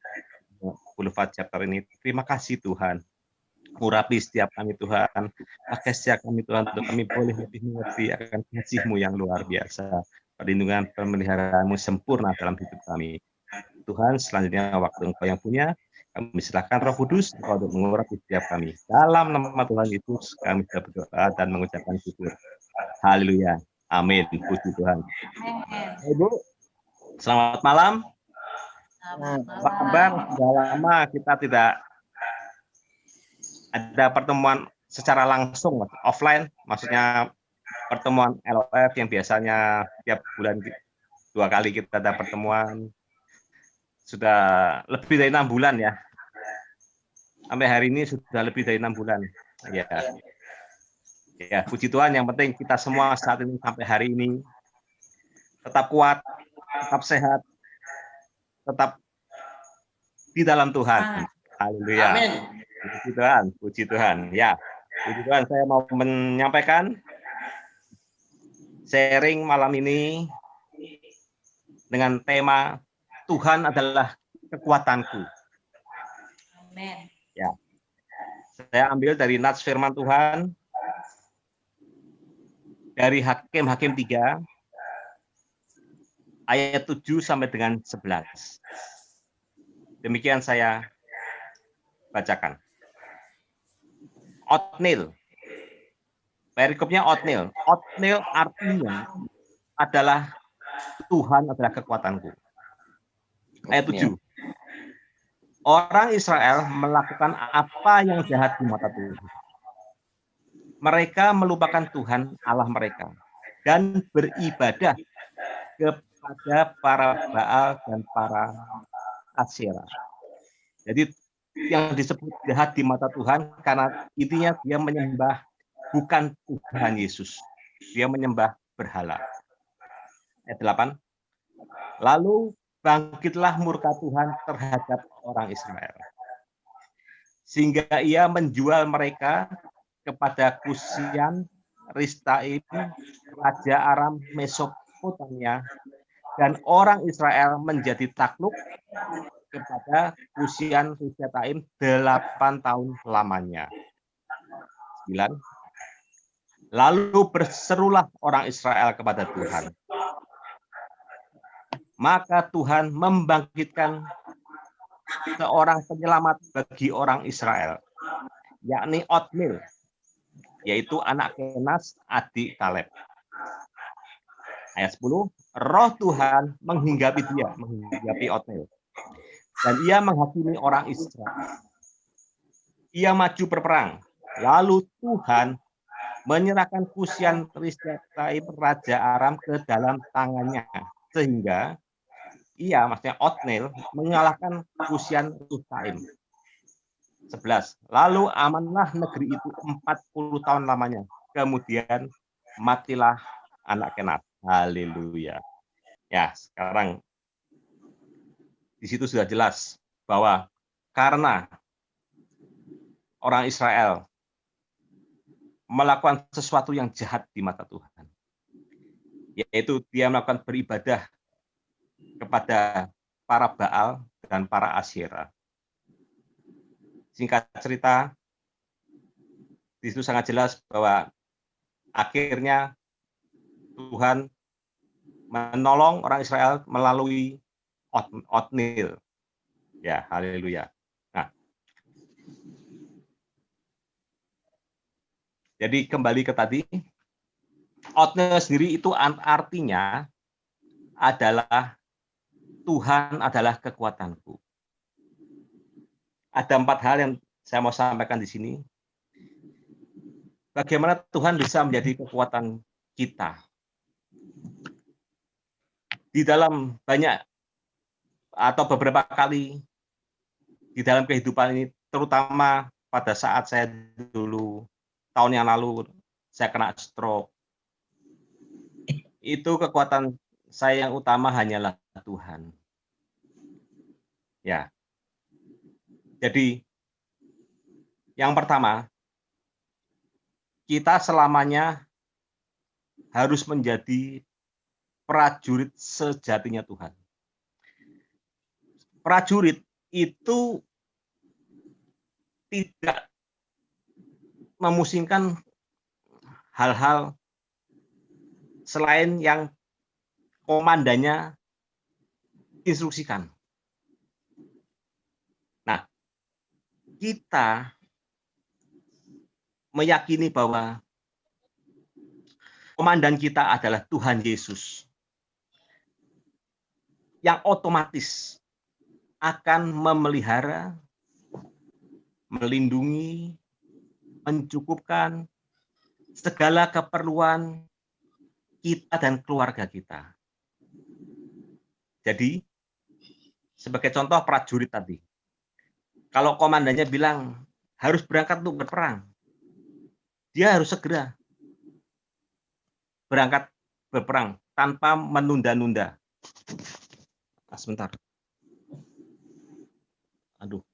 Boulevard Chapter ini. Terima kasih Tuhan. Urapi setiap kami Tuhan. Pakai setiap kami Tuhan untuk kami boleh lebih mengerti akan kasih-Mu yang luar biasa. Perlindungan pemeliharaanmu sempurna dalam hidup kami. Tuhan, selanjutnya waktu Engkau yang punya, kami silakan Roh Kudus Engkau untuk mengurapi setiap kami. Dalam nama Tuhan Yesus, kami sudah berdoa dan mengucapkan syukur. Haleluya. Amin. Puji Tuhan. Ibu, selamat malam. Apa kabar? Sudah lama kita tidak ada pertemuan secara langsung, offline, maksudnya pertemuan LOF yang biasanya tiap bulan 2 kali kita ada pertemuan. Sudah lebih dari 6 bulan ya. Sampai hari ini sudah lebih dari 6 bulan. Ya. Ya, puji Tuhan, yang penting kita semua saat ini sampai hari ini tetap kuat, tetap sehat, tetap di dalam Tuhan. Haleluya. Amin. Puji Tuhan, puji Tuhan. Ya, puji Tuhan, saya mau menyampaikan sharing malam ini dengan tema Tuhan adalah kekuatanku. Amin. Ya. Saya ambil dari nats firman Tuhan dari Hakim-Hakim 3 ayat 7 sampai dengan 11. Demikian saya bacakan. Otnil. Perikopnya Otnil. Otnil artinya adalah Tuhan adalah kekuatanku. Ayat 7. Orang Israel melakukan apa yang jahat di mata Tuhan. Mereka melupakan Tuhan Allah mereka dan beribadah kepada para Baal dan para Asyera. Jadi yang disebut jahat di mata Tuhan karena intinya dia menyembah bukan Tuhan Yesus. Dia menyembah berhala. Ayat 8. Lalu bangkitlah murka Tuhan terhadap orang Israel, sehingga ia menjual mereka kepada Kusian Ristaim, Raja Aram Mesopotamia, dan orang Israel menjadi takluk kepada Kusian Ristaim 8 tahun lamanya. 9. Lalu berserulah orang Israel kepada Tuhan. Maka Tuhan membangkitkan seorang penyelamat bagi orang Israel, yakni Otnil, yaitu anak Kenas, adik Kaleb. Ayat 10, Roh Tuhan menghinggapi dia, menghinggapi Otniel. Dan ia menghakimi orang Israel. Ia maju berperang. Lalu Tuhan menyerahkan Kusyan Risataim Raja Aram ke dalam tangannya. Sehingga ia, maksudnya Otniel, mengalahkan Kusyan Risataim. 11. Lalu amanlah negeri itu 40 tahun lamanya. Kemudian matilah anak Kenat. Haleluya. Ya, sekarang di situ sudah jelas bahwa karena orang Israel melakukan sesuatu yang jahat di mata Tuhan, yaitu dia melakukan beribadah kepada para Baal dan para Asyera. Singkat cerita, di situ sangat jelas bahwa akhirnya Tuhan menolong orang Israel melalui Otniel. Ya, haleluya. Nah, jadi kembali ke tadi, Otniel sendiri itu artinya adalah Tuhan adalah kekuatanku. Ada 4 hal yang saya mau sampaikan di sini. Bagaimana Tuhan bisa menjadi kekuatan kita. Di dalam banyak atau beberapa kali di dalam kehidupan ini, terutama pada saat saya dulu, tahun yang lalu, saya kena stroke. Itu kekuatan saya yang utama hanyalah Tuhan. Ya. Jadi, yang pertama, kita selamanya harus menjadi prajurit sejatinya Tuhan. Prajurit itu tidak memusingkan hal-hal selain yang komandannya instruksikan. Nah, kita meyakini bahwa komandan kita adalah Tuhan Yesus, yang otomatis akan memelihara, melindungi, mencukupkan segala keperluan kita dan keluarga kita. Jadi, sebagai contoh prajurit tadi, kalau komandannya bilang harus berangkat untuk berperang, dia harus segera berangkat berperang tanpa menunda-nunda. Nah, sebentar. Aduh.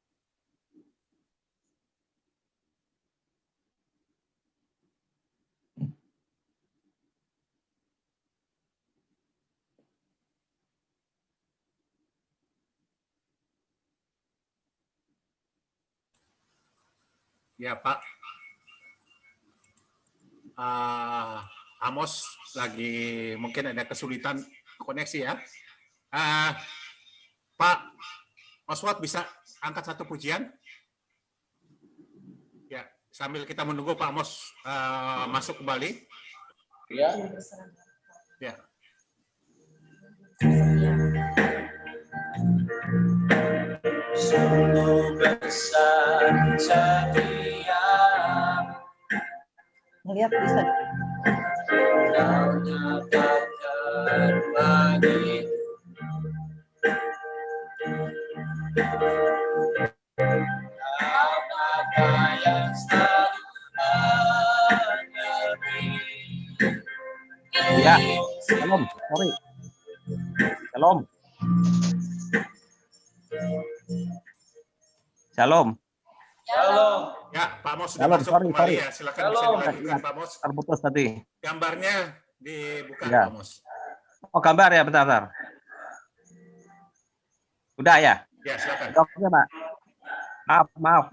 Ya, Pak. Amos lagi mungkin ada kesulitan koneksi ya. Pak Oswald bisa angkat satu pujian? Ya, sambil kita menunggu Pak Amos masuk kembali. Ya. Ya. Sungguh besar setia. Melihat bisa. Kau nyatakan bagi kau Bapa yang selalu mengerti. Ya, shalom, sorry. Shalom. Shalom. Shalom. Ya, Pak Amos sudah Shalom, masuk sorry. kembali ya. Silakan bisa Shalom. dilanjutkan Pak Amos. Terputus tadi. Gambarnya dibuka Ya. Pak Amos. Oh, gambar ya, bentar. Udah ya? Ya, silakan. Oke, Pak. Maaf.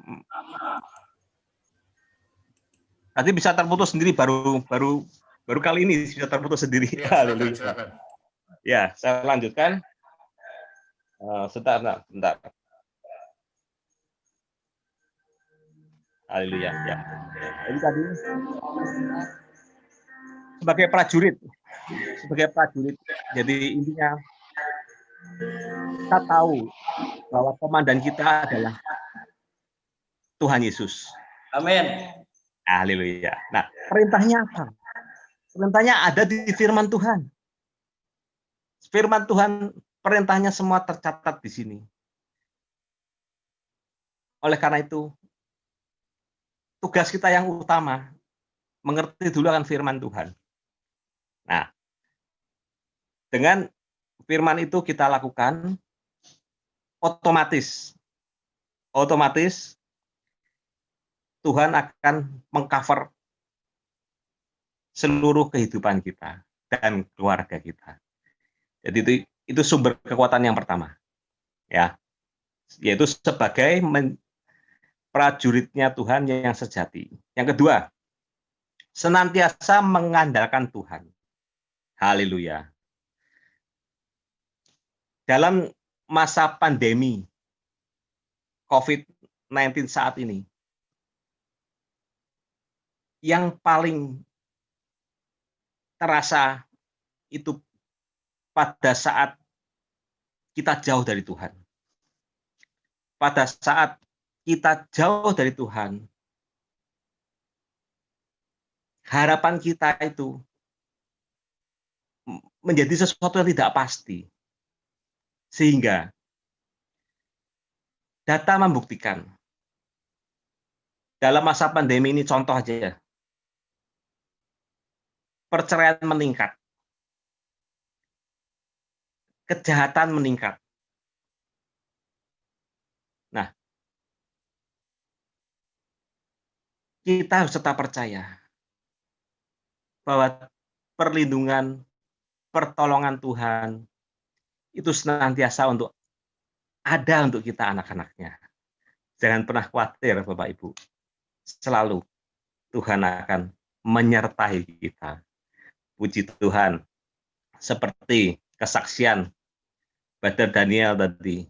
Tadi bisa terputus sendiri baru kali ini bisa terputus sendiri. Ya, Haleluya. silakan. Ya, saya lanjutkan. Bentar. Haleluya. Ya. Jadi tadi sebagai prajurit, sebagai prajurit. Jadi intinya kita tahu bahwa komandan kita adalah Tuhan Yesus. Amin. Haleluya. Nah, perintahnya apa? Perintahnya ada di firman Tuhan. Firman Tuhan, perintahnya semua tercatat di sini. Oleh karena itu, tugas kita yang utama, mengerti dulu akan firman Tuhan. Nah, dengan firman itu kita lakukan, otomatis Tuhan akan mengcover seluruh kehidupan kita dan keluarga kita. Jadi itu sumber kekuatan yang pertama, ya, yaitu sebagai prajuritnya Tuhan yang sejati. Yang kedua, senantiasa mengandalkan Tuhan. Haleluya. Dalam masa pandemi COVID-19 saat ini, yang paling terasa itu pada saat kita jauh dari Tuhan. Pada saat kita jauh dari Tuhan, harapan kita itu menjadi sesuatu yang tidak pasti. Sehingga data membuktikan dalam masa pandemi ini, contoh aja, perceraian meningkat, kejahatan meningkat. Nah, kita harus tetap percaya bahwa perlindungan, pertolongan Tuhan itu senantiasa ada untuk kita anak-anaknya. Jangan pernah khawatir, Bapak Ibu. Selalu Tuhan akan menyertai kita. Puji Tuhan. Seperti kesaksian Brother Daniel tadi.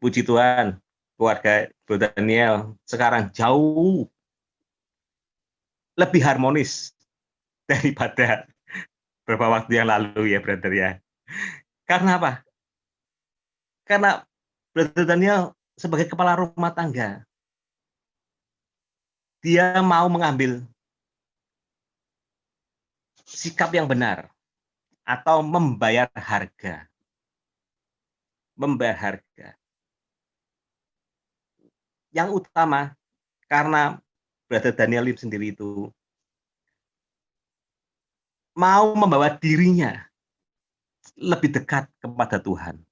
Puji Tuhan, keluarga Brother Daniel sekarang jauh lebih harmonis daripada beberapa waktu yang lalu ya, Brother ya. Karena apa? Karena Brother Daniel sebagai kepala rumah tangga, dia mau mengambil sikap yang benar atau membayar harga. Membayar harga. Yang utama, karena Brother Daniel Lim sendiri itu mau membawa dirinya lebih dekat kepada Tuhan.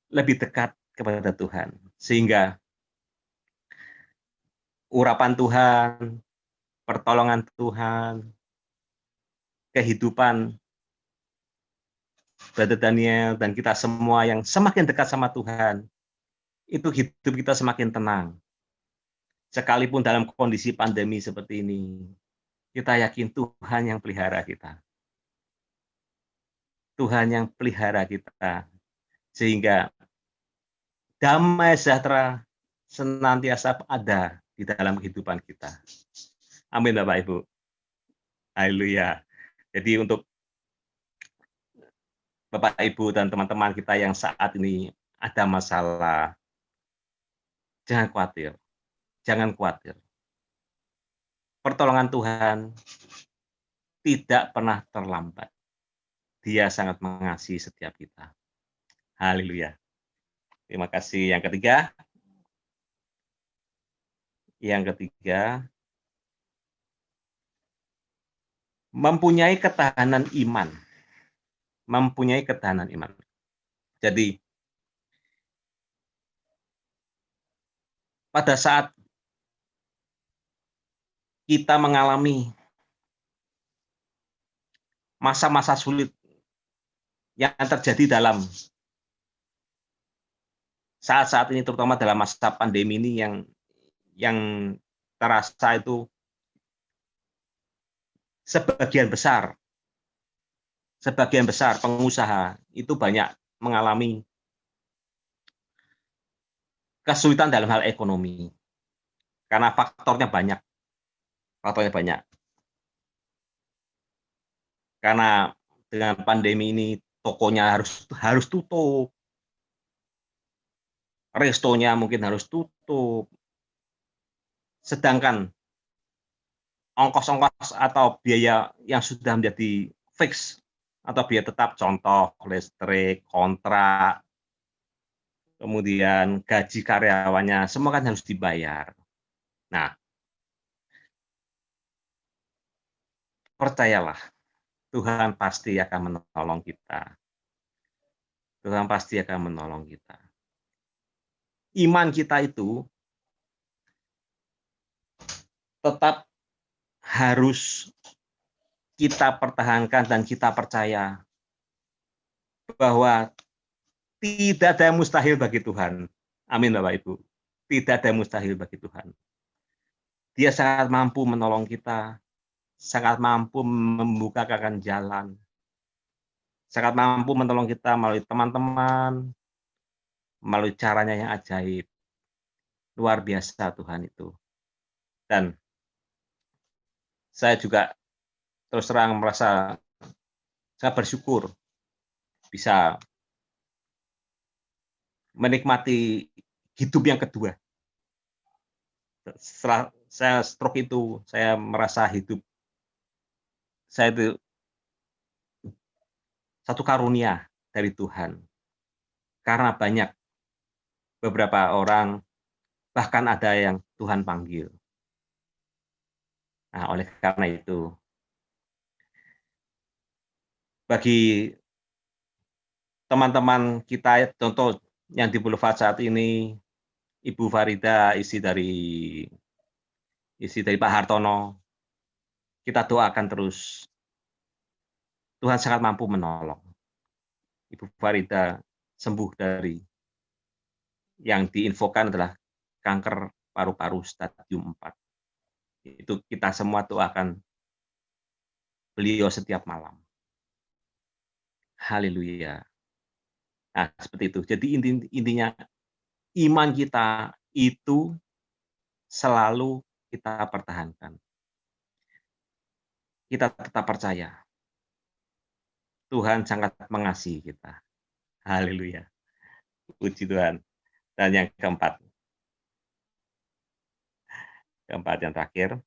Lebih dekat kepada Tuhan. Sehingga urapan Tuhan, pertolongan Tuhan, kehidupan Brother Daniel dan kita semua yang semakin dekat sama Tuhan, itu hidup kita semakin tenang. Sekalipun dalam kondisi pandemi seperti ini, kita yakin Tuhan yang pelihara kita. Tuhan yang pelihara kita. Sehingga damai sejahtera senantiasa ada di dalam kehidupan kita. Amin, Bapak Ibu. Haleluya. Jadi untuk Bapak Ibu dan teman-teman kita yang saat ini ada masalah, jangan khawatir. Jangan khawatir. Pertolongan Tuhan tidak pernah terlambat. Dia sangat mengasihi setiap kita. Haleluya. Terima kasih. Yang ketiga, mempunyai ketahanan iman. Mempunyai ketahanan iman. Jadi, pada saat kita mengalami masa-masa sulit yang terjadi dalam saat-saat ini, terutama dalam masa pandemi ini yang terasa itu sebagian besar pengusaha itu banyak mengalami kesulitan dalam hal ekonomi karena faktornya banyak. Karena dengan pandemi ini tokonya harus tutup, restonya mungkin harus tutup. Sedangkan ongkos-ongkos atau biaya yang sudah menjadi fix atau biaya tetap, contoh listrik, kontrak, kemudian gaji karyawannya, semua kan harus dibayar. Nah, percayalah, Tuhan pasti akan menolong kita. Tuhan pasti akan menolong kita. Iman kita itu tetap harus kita pertahankan dan kita percaya bahwa tidak ada yang mustahil bagi Tuhan. Amin, Bapak Ibu. Tidak ada yang mustahil bagi Tuhan. Dia sangat mampu menolong kita, sangat mampu membukakan jalan, sangat mampu menolong kita melalui teman-teman, melalui caranya yang ajaib. Luar biasa Tuhan itu. Dan saya juga terus terang merasa sangat bersyukur bisa menikmati hidup yang kedua. Setelah saya stroke itu, saya merasa hidup saya itu satu karunia dari Tuhan. Karena banyak beberapa orang, bahkan ada yang Tuhan panggil. Nah, oleh karena itu, bagi teman-teman kita, contoh yang di Boulevard saat ini, Ibu Farida, istri dari Pak Hartono, kita doakan terus. Tuhan sangat mampu menolong. Ibu Farida sembuh dari yang diinfokan adalah kanker paru-paru stadium 4. Itu kita semua doakan beliau setiap malam. Haleluya. Nah, seperti itu. Jadi intinya iman kita itu selalu kita pertahankan. Kita tetap percaya. Tuhan sangat mengasihi kita. Haleluya. Puji Tuhan. Dan yang keempat yang terakhir,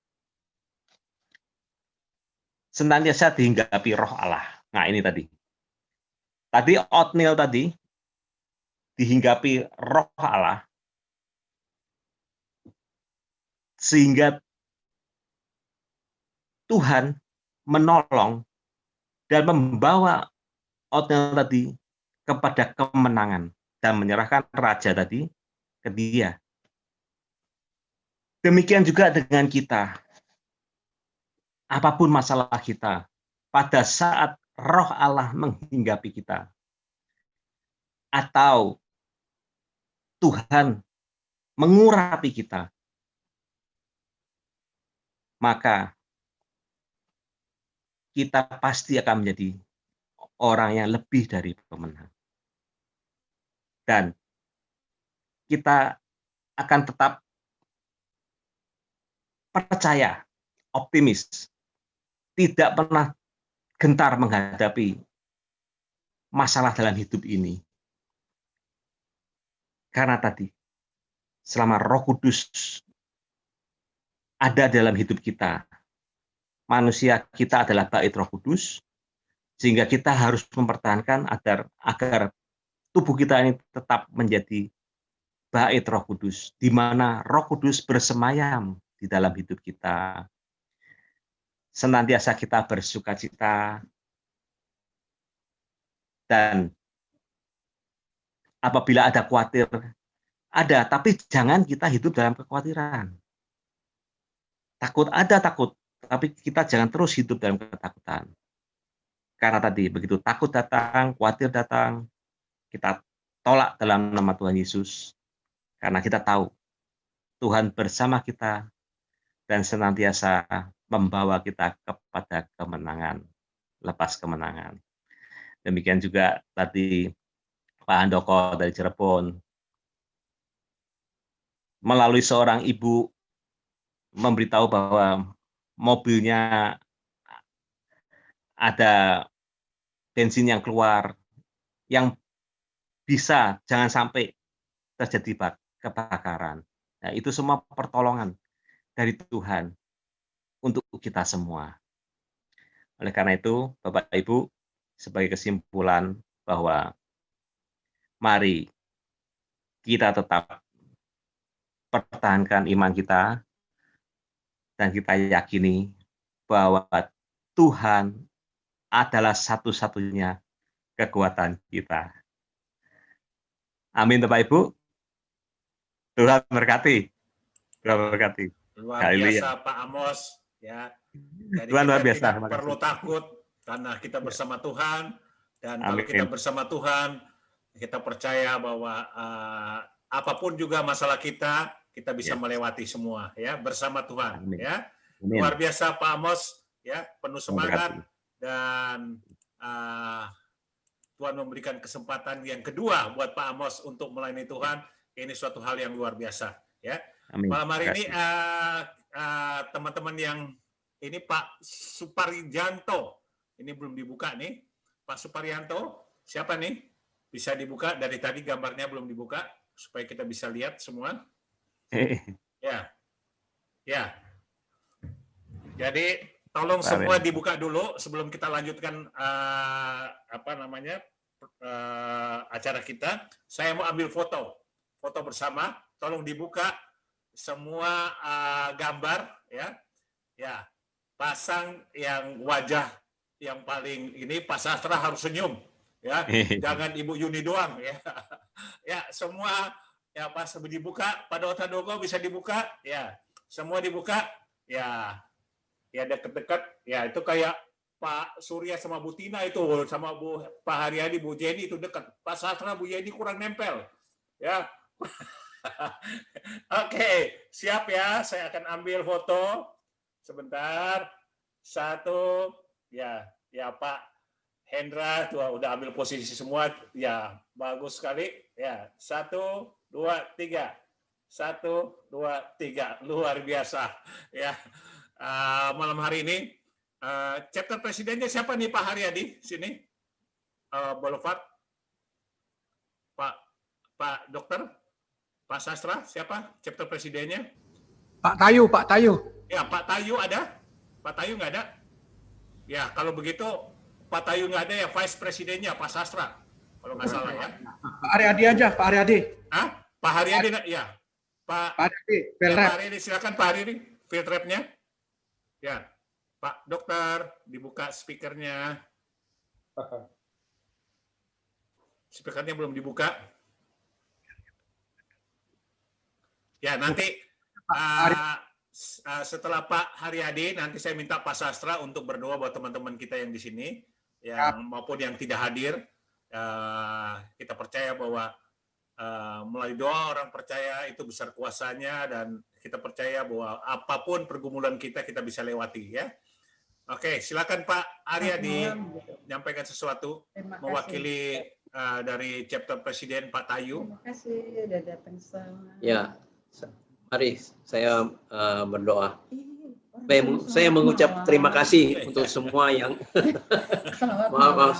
senantiasa dihinggapi roh Allah. Nah, ini tadi. Tadi Othniel tadi dihinggapi roh Allah sehingga Tuhan menolong dan membawa Othniel tadi kepada kemenangan dan menyerahkan raja tadi ke dia. Demikian juga dengan kita. Apapun masalah kita, pada saat roh Allah menghinggapi kita, atau Tuhan mengurapi kita, maka kita pasti akan menjadi orang yang lebih dari pemenang. Dan kita akan tetap percaya, optimis, tidak pernah gentar menghadapi masalah dalam hidup ini. Karena tadi, selama Roh Kudus ada dalam hidup kita, manusia kita adalah bait Roh Kudus, sehingga kita harus mempertahankan agar tubuh kita ini tetap menjadi bait Roh Kudus, di mana Roh Kudus bersemayam di dalam hidup kita. Senantiasa kita bersukacita, dan apabila ada khawatir, ada, tapi jangan kita hidup dalam kekhawatiran. Takut ada takut, tapi kita jangan terus hidup dalam ketakutan. Karena tadi begitu takut datang, khawatir datang, kita tolak dalam nama Tuhan Yesus. Karena kita tahu Tuhan bersama kita dan senantiasa membawa kita kepada kemenangan, lepas kemenangan. Demikian juga tadi Pak Handoko dari Cirebon, melalui seorang ibu memberitahu bahwa mobilnya ada bensin yang keluar, yang bisa jangan sampai terjadi kebakaran. Nah, itu semua pertolongan dari Tuhan untuk kita semua. Oleh karena itu, Bapak Ibu, sebagai kesimpulan bahwa mari kita tetap pertahankan iman kita dan kita yakini bahwa Tuhan adalah satu-satunya kekuatan kita. Amin, Bapak Ibu. Tuhan berkati. Tuhan berkati. Luar Haleluya. biasa Pak Amos, ya. Jadi Tuhan luar kita biasa. tidak perlu takut karena kita bersama Tuhan, dan kalau Amin. kita bersama Tuhan, kita percaya bahwa apapun juga masalah kita bisa Yes. melewati semua, ya, bersama Tuhan. Amin. Ya. Amin. Luar biasa Pak Amos, ya, penuh semangat, Berkati. dan Tuhan memberikan kesempatan yang kedua buat Pak Amos untuk melayani Tuhan. Ini suatu hal yang luar biasa, ya. Amin. Malam hari ini Terima teman-teman yang ini Pak Suparianto, ini belum dibuka nih. Pak Suparianto, siapa nih? Bisa dibuka, dari tadi gambarnya belum dibuka supaya kita bisa lihat semua. Ya. Ya. Jadi tolong semua dibuka dulu sebelum kita lanjutkan acara kita. Saya mau ambil foto bersama. Tolong dibuka semua gambar, ya. Ya. Pasang yang wajah yang paling ini, Pak Sastra harus senyum, ya. Jangan Ibu Yuni doang, ya. Ya, semua ya pas dibuka, Pak Dr. Dogo bisa dibuka, ya. Semua dibuka, ya. Ya dekat-dekat, ya itu kayak Pak Surya sama Bu Tina itu, sama Pak Haryadi, Bu Jenny itu dekat. Pak Sastra, Bu Jenny kurang nempel, ya. Oke, siap ya. Saya akan ambil foto. Sebentar. Satu, ya Pak Hendra tuh udah ambil posisi semua, ya bagus sekali, ya. 1, 2, 3, 1, 2, 3, luar biasa, ya. Malam hari ini chapter presidennya siapa nih, Pak Haryadi? Sini, Boulevard, Pak Dokter, Pak Sastra, siapa chapter presidennya? Pak Tayu. Ya, Pak Tayu ada? Pak Tayu nggak ada? Ya, kalau begitu Pak Tayu nggak ada, ya vice presidennya Pak Sastra, kalau nggak salah, ya. Pak Haryadi aja, Pak Haryadi. Hah? Pak Haryadi, ya. Pak Haryadi, ya, Pak Haryadi, silakan Pak Haryadi, field rep-nya. Ya, Pak Dokter, dibuka speakernya. Speakernya belum dibuka. Ya, nanti setelah Pak Haryadi, nanti saya minta Pak Sastra untuk berdoa buat teman-teman kita yang di sini, yang maupun yang tidak hadir. Kita percaya bahwa melalui doa orang percaya itu besar kuasanya, dan kita percaya bahwa apapun pergumulan kita bisa lewati, ya. Oke, silakan Pak Haryadi menyampaikan sesuatu mewakili dari chapter presiden Pak Tayu. Terima kasih sudah datang semua. Ya, mari saya berdoa. Saya mengucap terima kasih untuk semua yang maaf.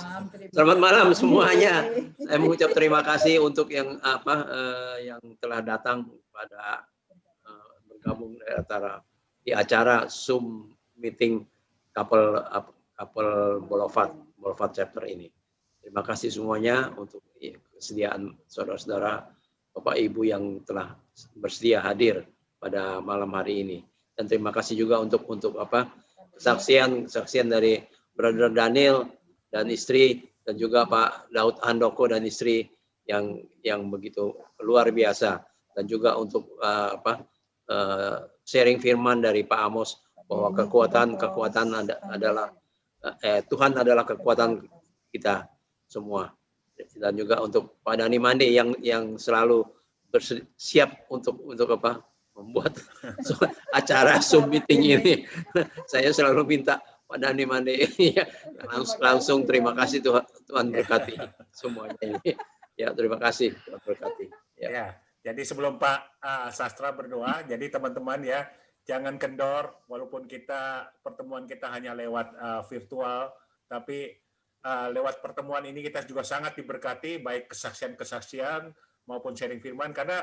Selamat malam semuanya. Saya mengucap terima kasih untuk yang yang telah datang pada bergabung di acara Zoom meeting couple Boulevard chapter ini. Terima kasih semuanya untuk kesediaan saudara-saudara, Bapak Ibu yang telah bersedia hadir pada malam hari ini. Dan terima kasih juga untuk kesaksian dari Brother Daniel dan istri, dan juga Pak Daud Handoko dan istri yang begitu luar biasa, dan juga untuk sharing firman dari Pak Amos bahwa kekuatan adalah Tuhan adalah kekuatan kita semua. Dan juga untuk Pak Dani Mande yang selalu bersiap untuk membuat acara Zoom meeting ini. Saya selalu minta Pak Dani Mande langsung terima kasih, Tuhan berkati semuanya ini. Ya, terima kasih, Tuhan berkati. Ya, jadi sebelum Pak Sastra berdoa, jadi teman-teman ya, jangan kendor walaupun pertemuan kita hanya lewat virtual, tapi lewat pertemuan ini kita juga sangat diberkati, baik kesaksian-kesaksian maupun sharing firman, karena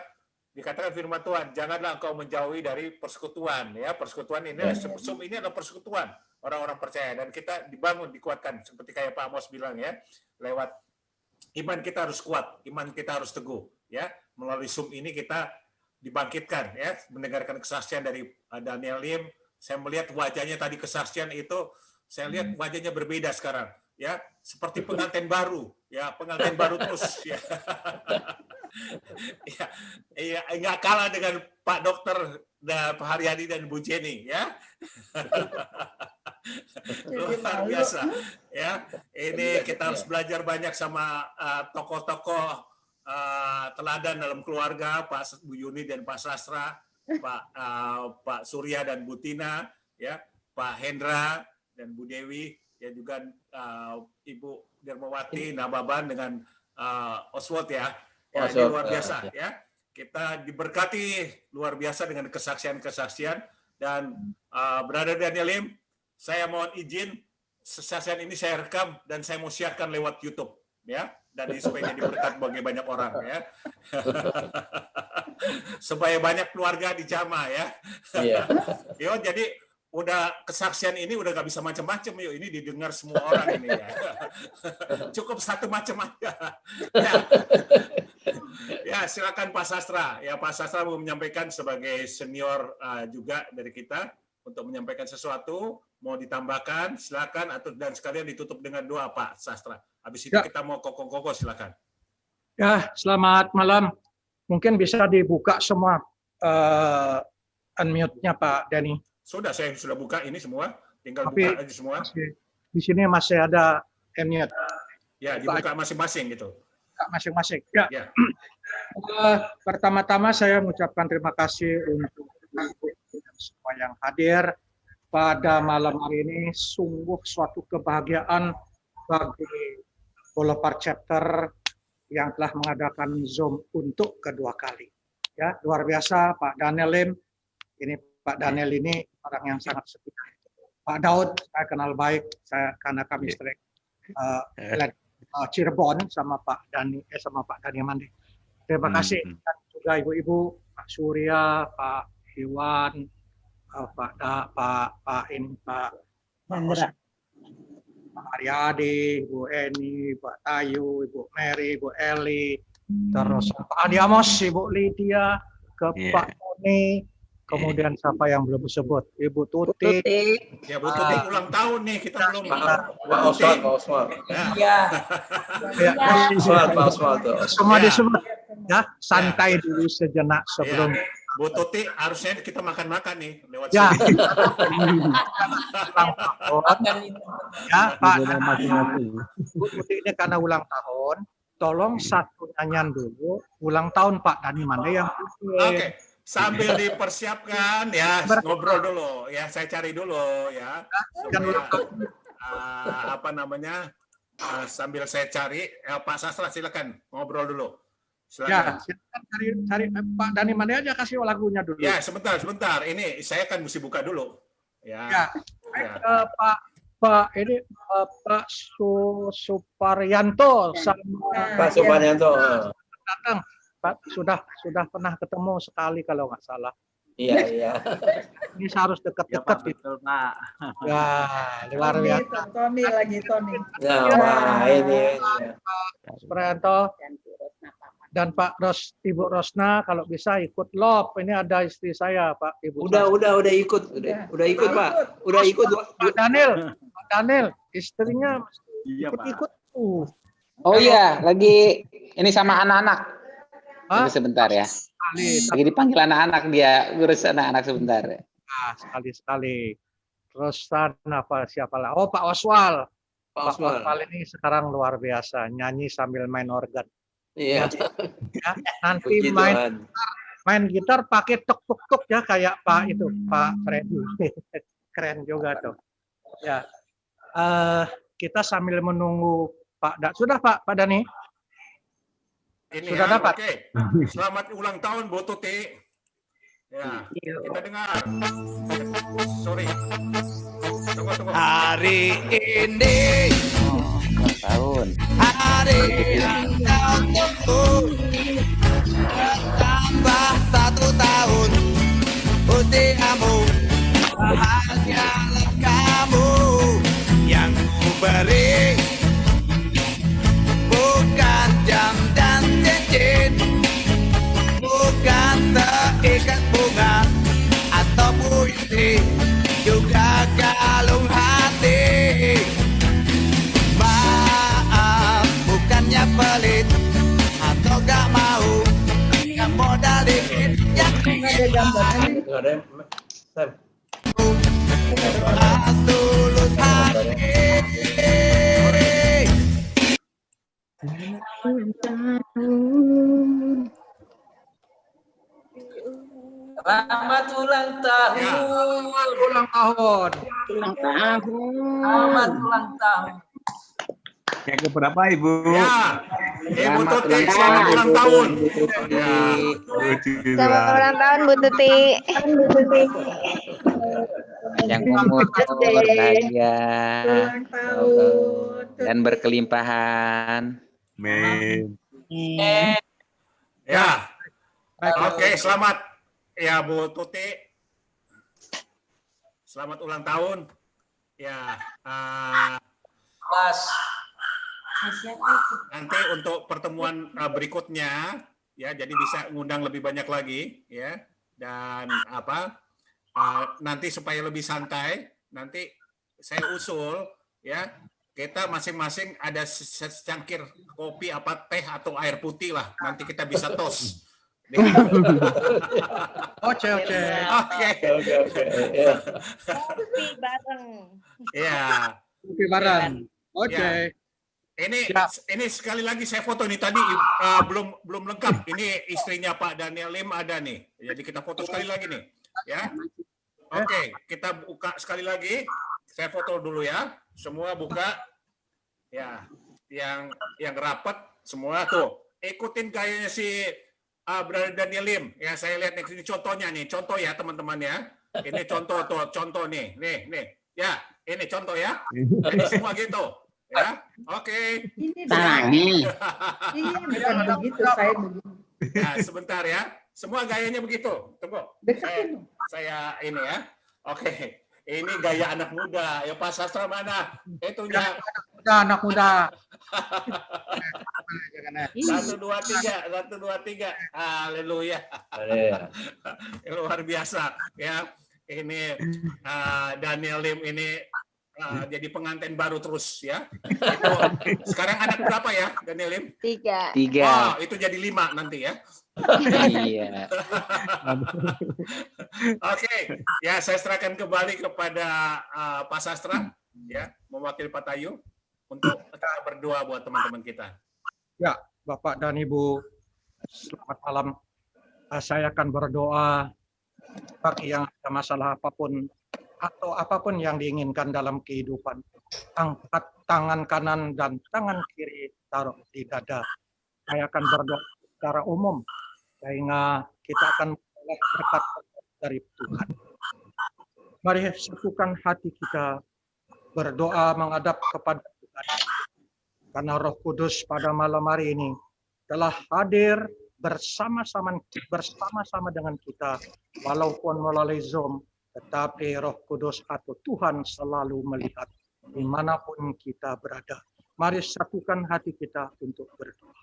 dikatakan firman Tuhan, janganlah engkau menjauhi dari persekutuan. Ya, persekutuan ini, Zoom ini adalah persekutuan orang-orang percaya, dan kita dibangun, dikuatkan, seperti kayak Pak Amos bilang ya, lewat iman kita harus kuat, iman kita harus teguh. Ya, melalui Zoom ini kita dibangkitkan, ya, mendengarkan kesaksian dari Daniel Lim. Saya melihat wajahnya tadi kesaksian itu, saya lihat wajahnya berbeda sekarang, ya, seperti pengantin baru, ya, pengantin baru terus, ya. Ya, nggak kalah dengan Pak Dokter dan Pak Haryadi dan Bu Jenny, ya. Luar biasa, ya. Ini kita harus belajar banyak sama tokoh-tokoh teladan dalam keluarga, Pak Bu Yuni dan Pak Sastra, Pak Surya dan Bu Tina, ya, Pak Hendra dan Bu Dewi, ya, juga Ibu Dermawati Nababan dengan Oswald, ya. Ya, ini luar biasa, ya. Kita diberkati luar biasa dengan kesaksian-kesaksian, dan Brother Daniel Lim, saya mohon izin, kesaksian ini saya rekam dan saya mau siarkan lewat YouTube, ya. Dan supaya diberkat bagi banyak orang, ya. Supaya banyak keluarga dijamah, ya. Iya. Yo, jadi udah kesaksian ini udah nggak bisa macam-macam, yuk, ini didengar semua orang ini, ya. Cukup satu macam aja. Ya, silakan Pak Sastra. Ya, Pak Sastra mau menyampaikan sebagai senior juga dari kita untuk menyampaikan sesuatu, mau ditambahkan, silakan, atau dan sekalian ditutup dengan doa, Pak Sastra. Habis itu kita mau koko-koko, silakan. Ya, selamat malam. Mungkin bisa dibuka semua unmute-nya Pak Denny. Saya sudah buka ini semua, tinggal Tapi buka aja semua. Di sini masih ada unmute. Ya, dibuka masing-masing gitu. Masing-masing. Ya. Ya. Pertama-tama saya mengucapkan terima kasih untuk semua yang hadir pada malam hari ini. Sungguh suatu kebahagiaan bagi Boulevard Chapter yang telah mengadakan Zoom untuk kedua kali. Ya, luar biasa Pak Daniel Lim. Ini Pak Daniel ini orang yang sangat setia. Pak Daud saya kenal baik, karena kami sering Cirebon sama Pak Dani Mandi. Terima kasih, dan juga ibu-ibu, Pak Surya, Pak Iwan, Pak Haryadi, Bu Eni, Pak Tayu, Ibu Mary, Bu Eli, terus Pak Adi Amos, Ibu Lydia, Pak Tony, kemudian siapa yang belum disebut, Ibu Tuti. Ya, Bu Tuti ulang tahun nih, kita belum. Pak Oswald. Iya. Pak Oswald. Semua disebut. Ya, santai dulu sejenak sebelum. Bu Tuti harusnya kita makan-makan nih lewat ya. sini. Ya, Pak. Bu Tuti ini karena ulang tahun, tolong satu nyanyian dulu ulang tahun Pak Dani Mande yang Oke. Sambil dipersiapkan, ya, ngobrol dulu, ya, saya cari dulu, ya, supaya, sambil saya cari, Pak Sastra silakan ngobrol dulu. Silakan. Ya, silakan cari Pak Dani Mande aja, kasih lagunya dulu. Ya, sebentar, ini saya kan mesti buka dulu. Ya. Pak Suparyanto sama Pak Suparyanto datang. Pak sudah pernah ketemu sekali kalau nggak salah. Iya. Ini harus dekat-dekat gitu. Pak. Ya, luar biasa. Tony. Nah, ini. Pak Suparyanto dan Ibu Rosna kalau bisa ikut love. Ini ada istri saya, Pak Ibu. Udah ikut. Udah ikut, Pak. Udah ikut. Pak Daniel, istrinya ikut. Oh iya, lagi ini sama anak-anak. Ini sebentar ya. Lagi dipanggil anak-anak, dia urus anak-anak sebentar. Nah, sekali-sekali. Terus siapa lah? Oh, Pak Oswald. Pak Oswald ini sekarang luar biasa, nyanyi sambil main organ. Iya. Ya, nanti main gitar pakai tuk-tuk ya kayak Pak Freddy. Keren juga tuh. Ya. Kita sambil menunggu sudah Pak Dani? Ini sudah dapat. Oke. Selamat ulang tahun Bu Tuti. Ya, kita dengar. Sorry. Tunggu. Hari ini tahun. hari yang kau tunggu, bertambah 1 tahun usiamu, bahagialah kamu yang ku beri, bukan jam dan cincin, bukan seikat bunga atau puisi, juga kalung hati. Maaf, bukannya pelit atau gak mau, gak modal dikit yang ingin bahas tulus hati. Selamat ulang tahun. Ulang tahun. Selamat ulang tahun. Yang keberapa Ibu? Ya, Ibu Tuti selamat ulang tahun. Ya. Selamat ulang tahun Bu Tuti. Yang umur bahagia Ulang tahun. dan berkelimpahan. Amin. Ya. Oke, selamat ya Bu Tuti. Selamat ulang tahun. Ya, Mas. nanti untuk pertemuan berikutnya ya, jadi bisa ngundang lebih banyak lagi ya. Dan nanti supaya lebih santai, nanti saya usul ya, kita masing-masing ada secangkir kopi apa teh atau air putih lah, nanti kita bisa tos. Oke. Kopi bareng. Ya. Kopi bareng. Oke. Ya. Ini sekali lagi saya foto nih tadi belum lengkap. Ini istrinya Pak Daniel Lim ada nih. Jadi kita foto sekali lagi nih, ya. Oke, kita buka sekali lagi. Saya foto dulu ya. Semua buka. Ya, yang rapat semua tuh. Ikutin gayanya si Brother Daniel Lim. Ya, saya lihat nih, ini contohnya nih. Contoh ya teman-teman ya. Ini contoh nih. Nih. Ya, ini contoh ya. Jadi semua gitu. Ya, oke. Iya, bukan begitu, saya begitu. Ya, sebentar ya. Semua gayanya begitu. Tunggu. Saya ini ya. Oke. Ini gaya anak muda. Ya, Pak Sastra mana? Itunya. Anak muda. 1, 2, 3. Haleluya. Luar biasa ya. Ini Daniel Lim ini jadi pengantin baru terus ya. Itu sekarang anak berapa ya Daniel Lim? 3. Oh, itu jadi 5 nanti ya. Iya. Oke, ya saya serahkan kembali kepada Pak Sastra ya, mewakili Pak Tayu untuk kita berdoa buat teman-teman kita. Ya, Bapak dan Ibu, selamat malam. Saya akan berdoa bagi yang ada masalah apapun atau apapun yang diinginkan dalam kehidupan. Angkat tangan kanan dan tangan kiri taruh di dada. Saya akan berdoa secara umum sehingga kita akan memperoleh berkat dari Tuhan. Mari satukan hati kita berdoa menghadap kepada Tuhan. Karena Roh Kudus pada malam hari ini telah hadir bersama-sama dengan kita, walaupun melalui Zoom, tetapi Roh Kudus atau Tuhan selalu melihat dimanapun kita berada. Mari satukan hati kita untuk berdoa.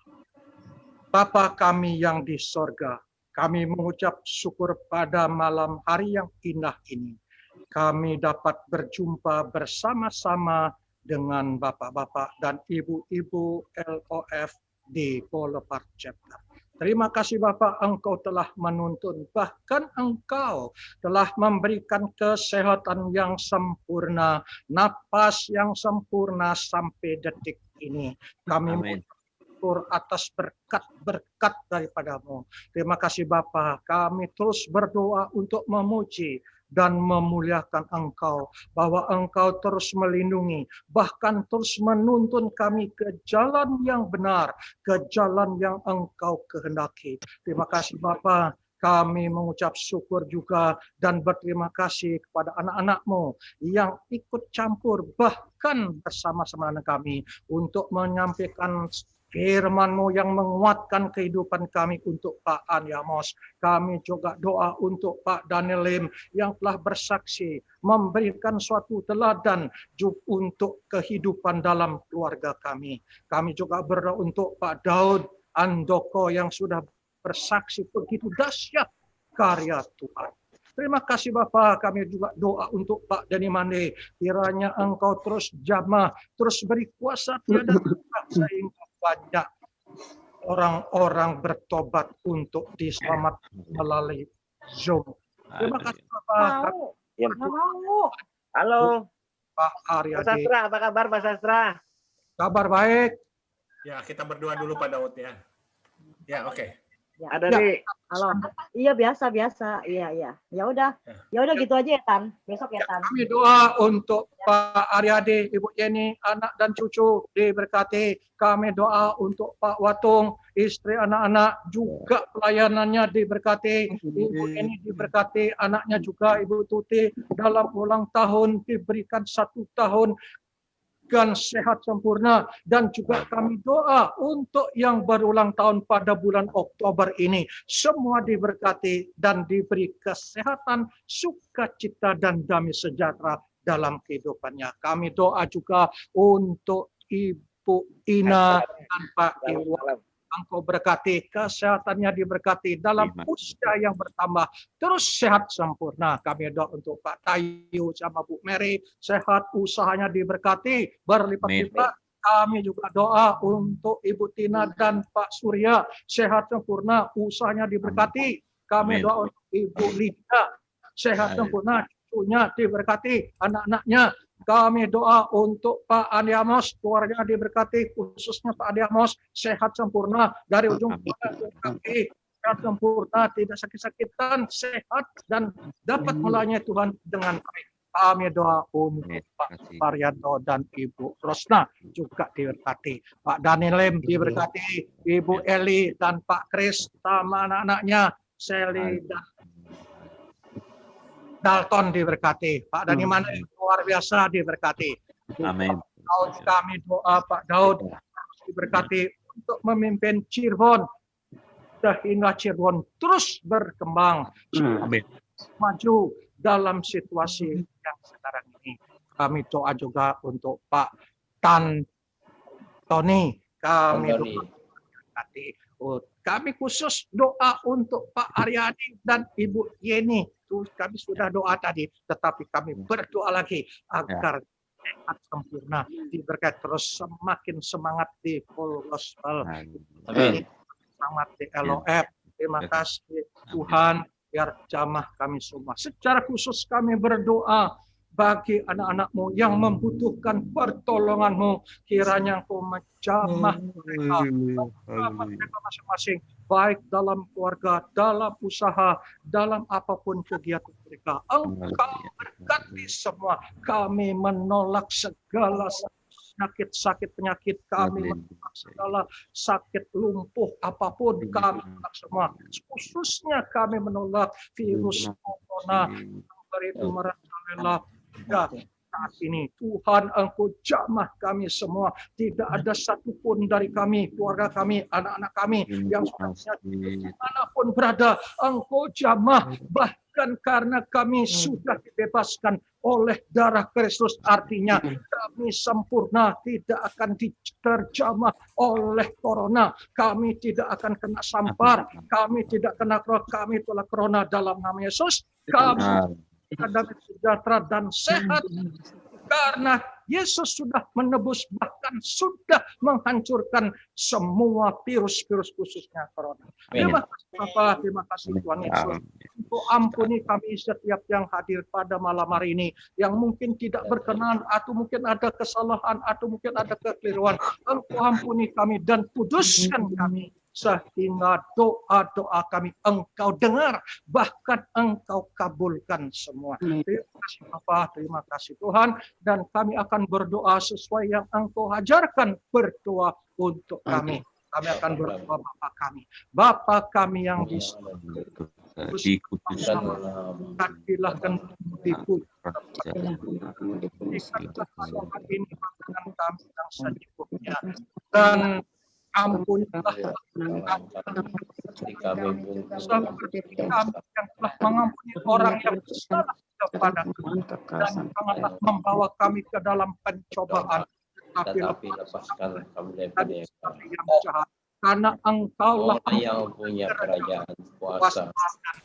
Bapa kami yang di sorga, kami mengucap syukur pada malam hari yang indah ini. Kami dapat berjumpa bersama-sama dengan bapak-bapak dan ibu-ibu LOF di Boulevard Chapter. Terima kasih Bapak, Engkau telah menuntun, bahkan Engkau telah memberikan kesehatan yang sempurna, napas yang sempurna sampai detik ini. Kami bersyukur atas berkat-berkat daripadamu. Terima kasih Bapak, kami terus berdoa untuk memuji dan memuliakan Engkau, bahwa Engkau terus melindungi, bahkan terus menuntun kami ke jalan yang benar, ke jalan yang Engkau kehendaki. Terima kasih Bapa, Kami mengucap syukur juga dan berterima kasih kepada anak-anak-Mu yang ikut campur bahkan bersama-sama dengan kami untuk menyampaikan firman-Mu yang menguatkan kehidupan kami untuk Pak Aniamos. Kami juga doa untuk Pak Daniel Lim yang telah bersaksi memberikan suatu teladan untuk kehidupan dalam keluarga kami. Kami juga berdoa untuk Pak Daud Andoko yang sudah bersaksi begitu dahsyat karya Tuhan. Terima kasih Bapak, kami juga doa untuk Pak Dani Mande. Kiranya Engkau terus jamah, terus beri kuasa tiada sehingga banyak orang-orang bertobat untuk diselamatkan melalui Zoom. Terima kasih Bapak. Halo. Pak Aryadi. Mas Sastra, apa kabar Mas Sastra? Kabar baik. Ya, kita berdoa dulu Pak Daud ya. Ya, oke. Ada nih. Halo. Iya biasa. Iya. Ya udah gitu aja ya Tan. Besok ya Tan. Kami doa untuk Pak Aryadi, Ibu Jenny, anak dan cucu diberkati. Kami doa untuk Pak Watung, istri anak-anak juga pelayanannya diberkati. Ibu Jenny diberkati, anaknya juga Ibu Tuti dalam ulang tahun diberikan 1 tahun dan sehat sempurna, dan juga kami doa untuk yang berulang tahun pada bulan Oktober ini semua diberkati dan diberi kesehatan, sukacita dan damai sejahtera dalam kehidupannya. Kami doa juga untuk Ibu Ina dan Pak Iwan. Engkau berkati, kesehatannya diberkati dalam usia yang bertambah, terus sehat sempurna. Kami doa untuk Pak Tayu sama Bu Mary, sehat, usahanya diberkati, berlipat-lipat. Kami juga doa untuk Ibu Tina dan Pak Surya, sehat sempurna, usahanya diberkati. Kami doa untuk Ibu Lydia, sehat sempurna, cucunya diberkati, anak-anaknya. Kami doa untuk Pak Aniamos, keluarga diberkati, khususnya Pak Aniamos, sehat sempurna dari ujung kaki, sehat sempurna, tidak sakit-sakitan, sehat, dan dapat melayani Tuhan dengan baik. Kami doa untuk Pak Parianto dan Ibu Rosna juga diberkati. Pak Daniel Lim diberkati, Ibu Eli dan Pak Kris sama anak-anaknya, Sally dan Dalton diberkati. Pak Dani Mane luar biasa diberkati. Amin. Kami doa Pak Daud diberkati untuk memimpin Cirebon sehingga Cirebon terus berkembang, maju dalam situasi yang sekarang ini. Kami doa juga untuk Pak Tan Tony. Kami doa diberkati. Kami khusus doa untuk Pak Aryadi dan Ibu Yeni. Kami sudah doa tadi, tetapi kami berdoa lagi agar sehat sempurna, diberkati terus, semakin semangat di full gospel, semangat di LOF. Terima kasih Tuhan, biar jamah kami semua. Secara khusus kami berdoa bagi anak-anak-Mu yang membutuhkan pertolongan-Mu, kiranya Engkau menjamah mereka masing-masing, baik dalam keluarga, dalam usaha, dalam apapun kegiatan mereka. Engkau berkati semua. Kami menolak segala sakit penyakit, kami menolak segala sakit lumpuh apapun, kami menolak semua. Khususnya kami menolak virus corona yang begitu merajalela. Ya, saat ini Tuhan Engkau jamah kami semua. Tidak ada satupun dari kami, keluarga kami, anak-anak kami yang dimanapun berada, Engkau jamah. Bahkan karena kami sudah dibebaskan oleh darah Kristus, artinya kami sempurna, tidak akan diterjamah oleh corona. Kami tidak akan kena sampar, kami tidak kena corona, kami tolak corona dalam nama Yesus. Kami damai sejahtera dan sehat karena Yesus sudah menebus, bahkan sudah menghancurkan semua virus-virus khususnya corona. Terima kasih Bapak, terima kasih Tuhan Yesus. Engkau ampuni kami setiap yang hadir pada malam hari ini, yang mungkin tidak berkenan, atau mungkin ada kesalahan, atau mungkin ada kekeliruan. Engkau ampuni kami dan kuduskan kami, sehingga doa-doa kami Engkau dengar, bahkan Engkau kabulkan semua. Terima kasih Bapak, terima kasih Tuhan, dan kami akan berdoa sesuai yang Engkau ajarkan, berdoa untuk kami. Kami akan berdoa Bapa kami yang di surga. dikuduskan. Jadilah kehendak-Mu dipuji. Ini makanan kami yang secukupnya. Dan ampunilah seperti kami yang telah mengampuni orang yang bersalah kepada kami, dan janganlah membawa kami ke dalam pencobaan, tetapi lepaskan kami dari yang jahat, karena Engkaulah yang punya kerajaan, kuasa,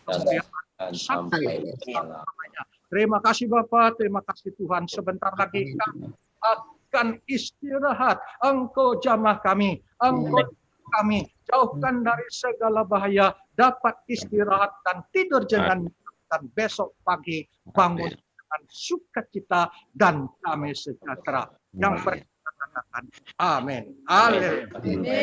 dan sampai selamanya. Terima kasih Bapak, terima kasih Tuhan. Sebentar lagi kami akan istirahat. Engkau jamah kami, Engkau kami jauhkan dari segala bahaya, dapat istirahat dan tidur dengan dan besok pagi bangun dengan sukacita dan damai sejahtera. Yang berkata katakan amin. Haleluya.